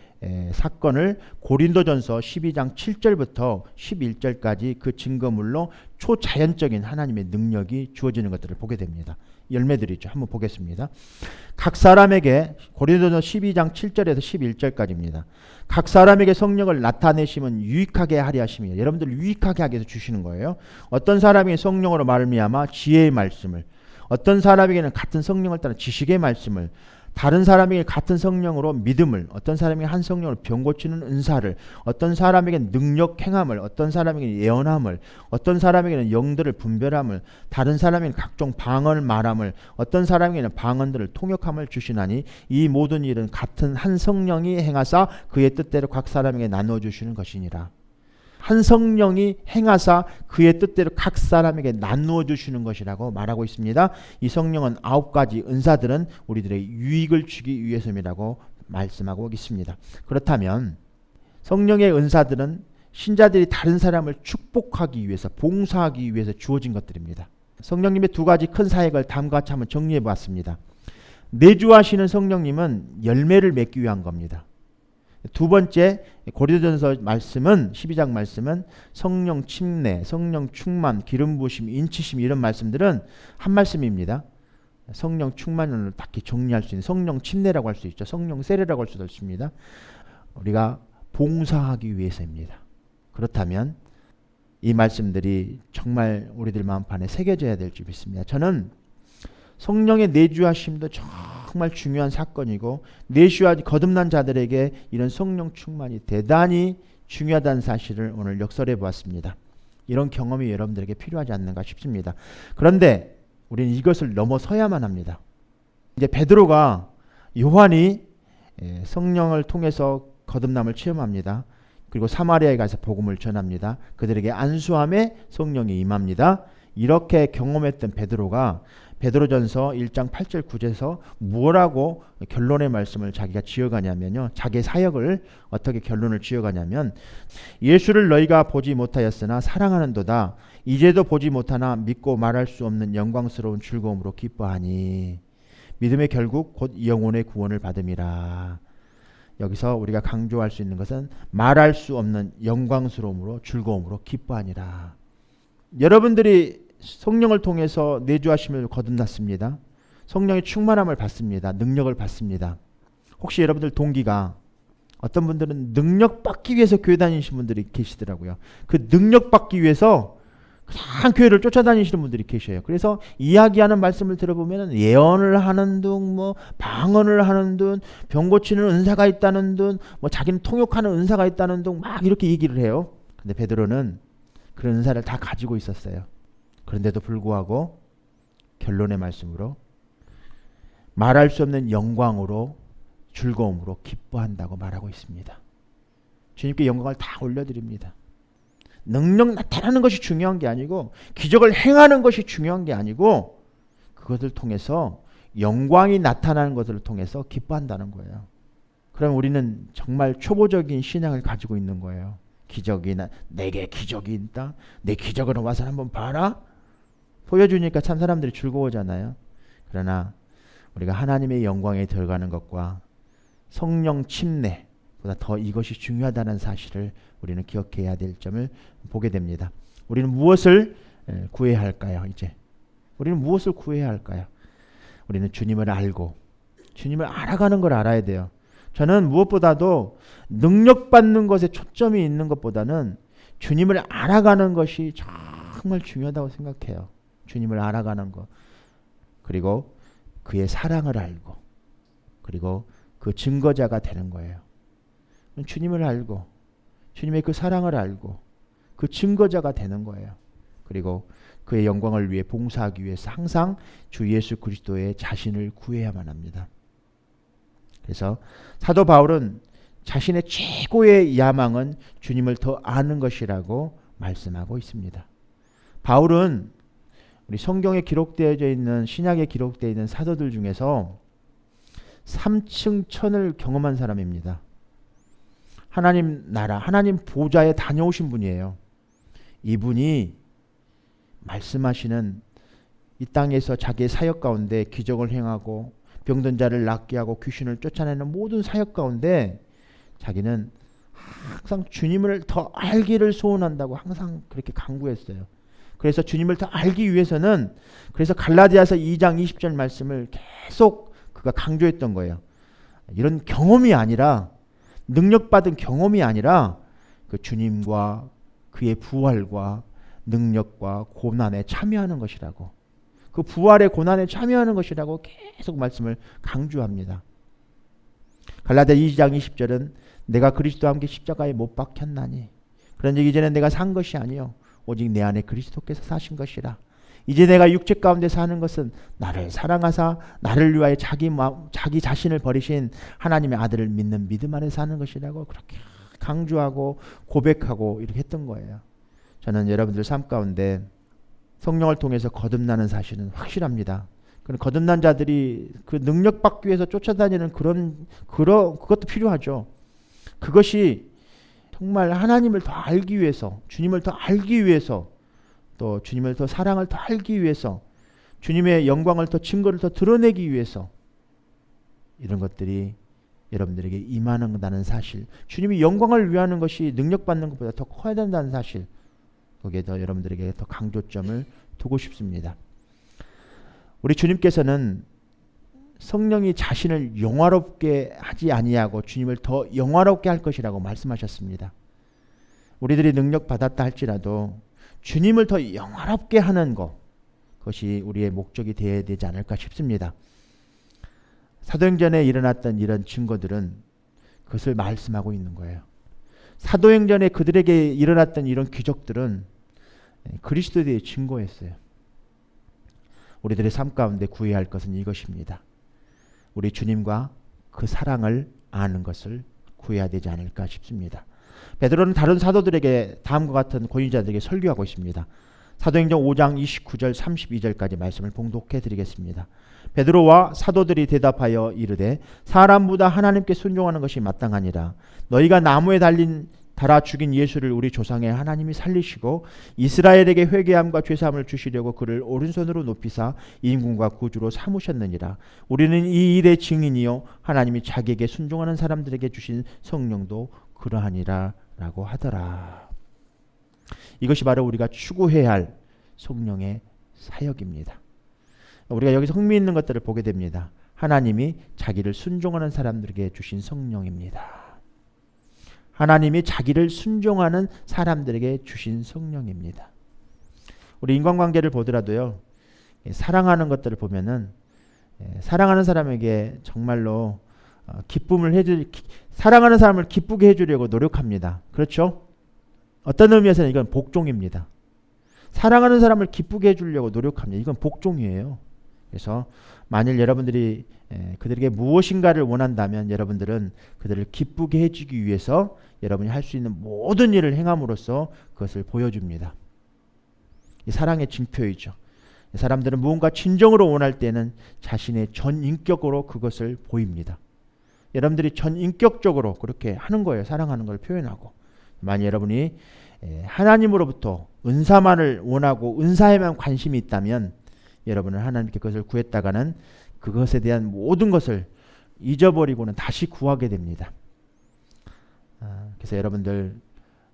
사건을 고린도전서 12장 7절부터 11절까지 그 증거물로 초자연적인 하나님의 능력이 주어지는 것들을 보게 됩니다. 열매들이죠. 한번 보겠습니다. 각 사람에게 고린도전서 12장 7절에서 11절까지입니다. 각 사람에게 성령을 나타내시면 유익하게 하려 하심이에요. 여러분들 유익하게 하기 위해서 주시는 거예요. 어떤 사람이 성령으로 말미암아 지혜의 말씀을, 어떤 사람에게는 같은 성령을 따라 지식의 말씀을, 다른 사람에게 같은 성령으로 믿음을, 어떤 사람에게 한 성령으로 병 고치는 은사를, 어떤 사람에게는 능력 행함을, 어떤 사람에게는 예언함을, 어떤 사람에게는 영들을 분별함을, 다른 사람에게는 각종 방언을 말함을, 어떤 사람에게는 방언들을 통역함을 주시나니 이 모든 일은 같은 한 성령이 행하사 그의 뜻대로 각 사람에게 나누어 주시는 것이니라. 한 성령이 행하사 그의 뜻대로 각 사람에게 나누어 주시는 것이라고 말하고 있습니다. 이 성령은 9가지 은사들은 우리들의 유익을 주기 위해서이라고 말씀하고 있습니다. 그렇다면 성령의 은사들은 신자들이 다른 사람을 축복하기 위해서, 봉사하기 위해서 주어진 것들입니다. 성령님의 두 가지 큰 사역을 다음과 같이 한번 정리해 보았습니다. 내주하시는 성령님은 열매를 맺기 위한 겁니다. 두 번째 고린도전서 말씀은 12장 말씀은 성령 침례, 성령 충만, 기름 부으심, 인치심 이런 말씀들은 한 말씀입니다. 성령 충만을 딱히 정리할 수 있는 성령 침례라고 할 수 있죠. 성령 세례라고 할 수도 있습니다. 우리가 봉사하기 위해서입니다. 그렇다면 이 말씀들이 정말 우리들 마음판에 새겨져야 될 줄 믿습니다. 저는 성령의 내주하심도 정말 중요한 사건이고 내주하 거듭난 자들에게 이런 성령 충만이 대단히 중요하다는 사실을 오늘 역설해 보았습니다. 이런 경험이 여러분들에게 필요하지 않는가 싶습니다. 그런데 우리는 이것을 넘어서야만 합니다. 이제 베드로가 요한이 성령을 통해서 거듭남을 체험합니다. 그리고 사마리아에 가서 복음을 전합니다. 그들에게 안수함에 성령이 임합니다. 이렇게 경험했던 베드로가 베드로전서 1장 8절 9절에서 뭐라고 결론의 말씀을 자기가 지어가냐면요. 자기의 사역을 어떻게 결론을 지어가냐면 예수를 너희가 보지 못하였으나 사랑하는도다. 이제도 보지 못하나 믿고 말할 수 없는 영광스러운 즐거움으로 기뻐하니 믿음의 결국 곧 영혼의 구원을 받음이라. 여기서 우리가 강조할 수 있는 것은 말할 수 없는 영광스러움으로 즐거움으로 기뻐하니라. 여러분들이 성령을 통해서 내주하심을 거듭났습니다. 성령의 충만함을 받습니다. 능력을 받습니다. 혹시 여러분들 동기가 어떤 분들은 능력 받기 위해서 교회 다니시는 분들이 계시더라고요. 그 능력 받기 위해서 그냥 교회를 쫓아다니시는 분들이 계셔요. 그래서 이야기하는 말씀을 들어보면 예언을 하는 둥, 뭐 방언을 하는 둥, 병 고치는 은사가 있다는 둥, 뭐 자기는 통역하는 은사가 있다는 둥 막 이렇게 얘기를 해요. 근데 베드로는 그런 은사를 다 가지고 있었어요. 그런데도 불구하고 결론의 말씀으로 말할 수 없는 영광으로 즐거움으로 기뻐한다고 말하고 있습니다. 주님께 영광을 다 올려드립니다. 능력 나타나는 것이 중요한 게 아니고 기적을 행하는 것이 중요한 게 아니고 그것을 통해서 영광이 나타나는 것을 통해서 기뻐한다는 거예요. 그럼 우리는 정말 초보적인 신앙을 가지고 있는 거예요. 기적이 내게 기적이 있다. 내 기적을 와서 한번 봐라. 보여주니까 참 사람들이 즐거워하잖아요. 그러나 우리가 하나님의 영광에 들어가는 것과 성령 침례보다 더 이것이 중요하다는 사실을 우리는 기억해야 될 점을 보게 됩니다. 우리는 무엇을 구해야 할까요? 이제 우리는 무엇을 구해야 할까요? 우리는 주님을 알고 주님을 알아가는 걸 알아야 돼요. 저는 무엇보다도 능력받는 것에 초점이 있는 것보다는 주님을 알아가는 것이 정말 중요하다고 생각해요. 주님을 알아가는 것, 그리고 그의 사랑을 알고, 그리고 그 증거자가 되는 거예요. 주님을 알고 주님의 그 사랑을 알고 그 증거자가 되는 거예요. 그리고 그의 영광을 위해 봉사하기 위해서 항상 주 예수 그리스도의 자신을 구해야만 합니다. 그래서 사도 바울은 자신의 최고의 야망은 주님을 더 아는 것이라고 말씀하고 있습니다. 바울은 우리 성경에 기록되어져 있는 신약에 기록되어 있는 사도들 중에서 3층 천을 경험한 사람입니다. 하나님 나라, 하나님 보좌에 다녀오신 분이에요. 이분이 말씀하시는 이 땅에서 자기의 사역 가운데 기적을 행하고 병든 자를 낫게 하고 귀신을 쫓아내는 모든 사역 가운데 자기는 항상 주님을 더 알기를 소원한다고 항상 그렇게 간구했어요. 그래서 주님을 더 알기 위해서는 그래서 갈라디아서 2장 20절 말씀을 계속 그가 강조했던 거예요. 이런 경험이 아니라 능력받은 경험이 아니라 그 주님과 그의 부활과 능력과 고난에 참여하는 것이라고, 그 부활의 고난에 참여하는 것이라고 계속 말씀을 강조합니다. 갈라디아 2장 20절은 내가 그리스도와 함께 십자가에 못 박혔나니 그런즉 이제는 내가 산 것이 아니요 오직 내 안에 그리스도께서 사신 것이라. 이제 내가 육체 가운데 사는 것은 나를 사랑하사 나를 위하여 자기 자신을 버리신 하나님의 아들을 믿는 믿음 안에 사는 것이라고 그렇게 강조하고 고백하고 이렇게 했던 거예요. 저는 여러분들 삶 가운데 성령을 통해서 거듭나는 사실은 확실합니다. 거듭난 자들이 그 능력 받기 위해서 쫓아다니는 그것도 필요하죠. 그것이 정말 하나님을 더 알기 위해서, 주님을 더 알기 위해서, 또 주님을 더 사랑을 더 알기 위해서, 주님의 영광을 더 증거를 더 드러내기 위해서 이런 것들이 여러분들에게 임하는다는 사실, 주님이 영광을 위하는 것이 능력받는 것보다 더 커야 된다는 사실, 거기에 더 여러분들에게 더 강조점을 두고 싶습니다. 우리 주님께서는 성령이 자신을 영화롭게 하지 아니하고 주님을 더 영화롭게 할 것이라고 말씀하셨습니다. 우리들이 능력 받았다 할지라도 주님을 더 영화롭게 하는 것, 그것이 우리의 목적이 되어야 되지 않을까 싶습니다. 사도행전에 일어났던 이런 증거들은 그것을 말씀하고 있는 거예요. 사도행전에 그들에게 일어났던 이런 기적들은 그리스도의 증거였어요. 우리들의 삶 가운데 구해야 할 것은 이것입니다. 우리 주님과 그 사랑을 아는 것을 구해야 되지 않을까 싶습니다. 베드로는 다른 사도들에게 다음과 같은 권위자들에게 설교하고 있습니다. 사도행전 5장 29절 32절까지 말씀을 봉독해 드리겠습니다. 베드로와 사도들이 대답하여 이르되 사람보다 하나님께 순종하는 것이 마땅하니라. 너희가 나무에 달아 죽인 예수를 우리 조상의 하나님이 살리시고 이스라엘에게 회개함과 죄사함을 주시려고 그를 오른손으로 높이사 임금과 구주로 삼으셨느니라. 우리는 이 일의 증인이요 하나님이 자기에게 순종하는 사람들에게 주신 성령도 그러하니라 라고 하더라. 이것이 바로 우리가 추구해야 할 성령의 사역입니다. 우리가 여기서 흥미있는 것들을 보게 됩니다. 하나님이 자기를 순종하는 사람들에게 주신 성령입니다. 하나님이 자기를 순종하는 사람들에게 주신 성령입니다. 우리 인간관계를 보더라도요, 사랑하는 것들을 보면은 사랑하는 사람에게 정말로 사랑하는 사람을 기쁘게 해주려고 노력합니다. 그렇죠? 어떤 의미에서는 이건 복종입니다. 사랑하는 사람을 기쁘게 해주려고 노력합니다. 이건 복종이에요. 그래서 만일 여러분들이 그들에게 무엇인가를 원한다면 여러분들은 그들을 기쁘게 해주기 위해서 여러분이 할 수 있는 모든 일을 행함으로써 그것을 보여줍니다. 이 사랑의 징표이죠. 사람들은 무언가 진정으로 원할 때는 자신의 전 인격으로 그것을 보입니다. 여러분들이 전 인격적으로 그렇게 하는 거예요. 사랑하는 걸 표현하고. 만약 여러분이 하나님으로부터 은사만을 원하고 은사에만 관심이 있다면 여러분은 하나님께 그것을 구했다가는 그것에 대한 모든 것을 잊어버리고는 다시 구하게 됩니다. 그래서 여러분들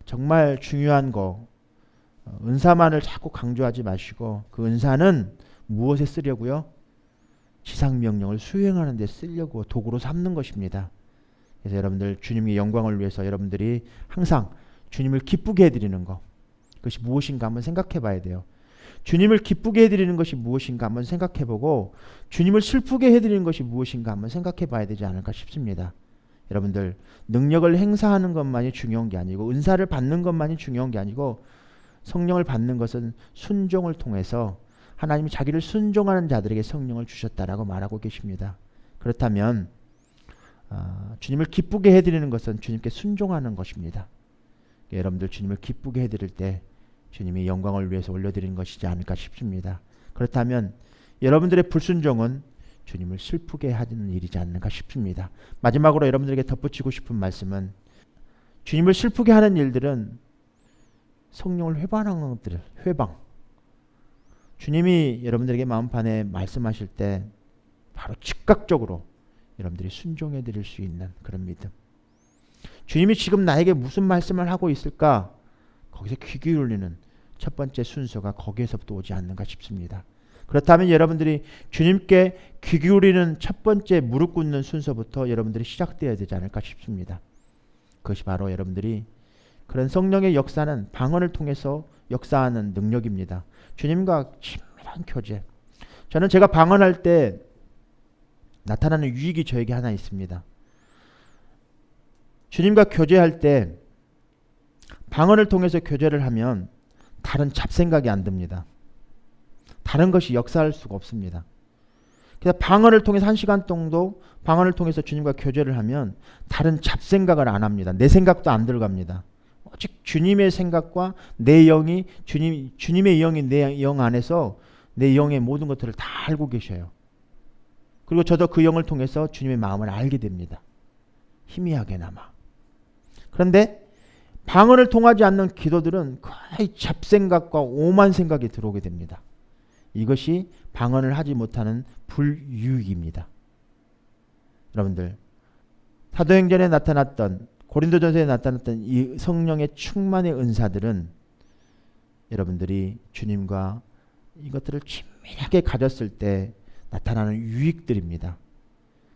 정말 중요한 거, 은사만을 자꾸 강조하지 마시고 그 은사는 무엇에 쓰려고요? 지상명령을 수행하는 데 쓰려고 도구로 삼는 것입니다. 그래서 여러분들 주님의 영광을 위해서 여러분들이 항상 주님을 기쁘게 해드리는 것, 그것이 무엇인가 한번 생각해 봐야 돼요. 주님을 기쁘게 해드리는 것이 무엇인가 한번 생각해 보고 주님을 슬프게 해드리는 것이 무엇인가 한번 생각해 봐야 되지 않을까 싶습니다. 여러분들 능력을 행사하는 것만이 중요한 게 아니고 은사를 받는 것만이 중요한 게 아니고 성령을 받는 것은 순종을 통해서 하나님이 자기를 순종하는 자들에게 성령을 주셨다라고 말하고 계십니다. 그렇다면 주님을 기쁘게 해드리는 것은 주님께 순종하는 것입니다. 여러분들 주님을 기쁘게 해드릴 때 주님의 영광을 위해서 올려드리는 것이지 않을까 싶습니다. 그렇다면 여러분들의 불순종은 주님을 슬프게 하는 일이지 않는가 싶습니다. 마지막으로 여러분들에게 덧붙이고 싶은 말씀은 주님을 슬프게 하는 일들은 성령을 회방하는 것들, 회방. 주님이 여러분들에게 마음판에 말씀하실 때 바로 즉각적으로 여러분들이 순종해 드릴 수 있는 그런 믿음. 주님이 지금 나에게 무슨 말씀을 하고 있을까? 거기서 귀 기울이는 첫 번째 순서가 거기에서부터 오지 않는가 싶습니다. 그렇다면 여러분들이 주님께 귀 기울이는 첫 번째 무릎 꿇는 순서부터 여러분들이 시작되어야 되지 않을까 싶습니다. 그것이 바로 여러분들이 그런 성령의 역사는 방언을 통해서 역사하는 능력입니다. 주님과 친밀한 교제. 저는 제가 방언할 때 나타나는 유익이 저에게 하나 있습니다. 주님과 교제할 때 방언을 통해서 교제를 하면 다른 잡생각이 안 듭니다. 다른 것이 역사할 수가 없습니다. 그래서 방언을 통해서 1시간 정도 방언을 통해서 주님과 교제를 하면 다른 잡생각을 안 합니다. 내 생각도 안 들어갑니다. 오직 주님의 생각과 내 영이 주님의 영이 내 영 안에서 내 영의 모든 것들을 다 알고 계셔요. 그리고 저도 그 영을 통해서 주님의 마음을 알게 됩니다. 희미하게나마. 그런데 방언을 통하지 않는 기도들은 거의 잡생각과 오만 생각이 들어오게 됩니다. 이것이 방언을 하지 못하는 불유익입니다. 여러분들 사도행전에 나타났던 고린도전서에 나타났던 이 성령의 충만의 은사들은 여러분들이 주님과 이것들을 친밀하게 가졌을 때 나타나는 유익들입니다.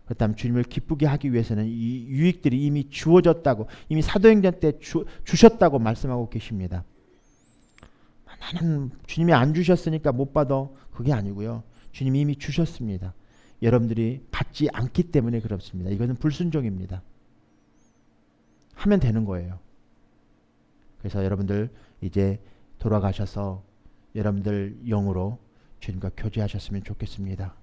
그렇다면 주님을 기쁘게 하기 위해서는 이 유익들이 이미 주어졌다고 이미 사도행전 때 주셨다고 말씀하고 계십니다. 나는 주님이 안 주셨으니까 못 받아. 그게 아니고요. 주님이 이미 주셨습니다. 여러분들이 받지 않기 때문에 그렇습니다. 이것은 불순종입니다. 하면 되는 거예요. 그래서 여러분들 이제 돌아가셔서 여러분들 영으로 주님과 교제하셨으면 좋겠습니다.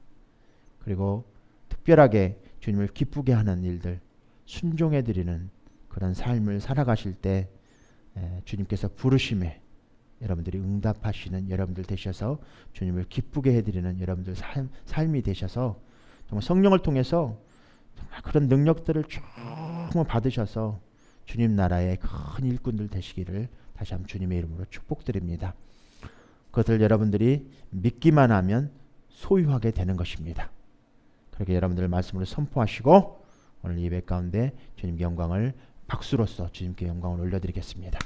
그리고 특별하게 주님을 기쁘게 하는 일들, 순종해드리는 그런 삶을 살아가실 때 주님께서 부르심에 여러분들이 응답하시는 여러분들 되셔서 주님을 기쁘게 해드리는 여러분들 삶이 되셔서 정말 성령을 통해서 정말 그런 능력들을 쭉 받으셔서 주님 나라의 큰 일꾼들 되시기를 다시 한번 주님의 이름으로 축복드립니다. 그것을 여러분들이 믿기만 하면 소유하게 되는 것입니다. 그렇게 여러분들 말씀으로 선포하시고 오늘 예배 가운데 주님께 영광을 박수로서 주님께 영광을 올려드리겠습니다.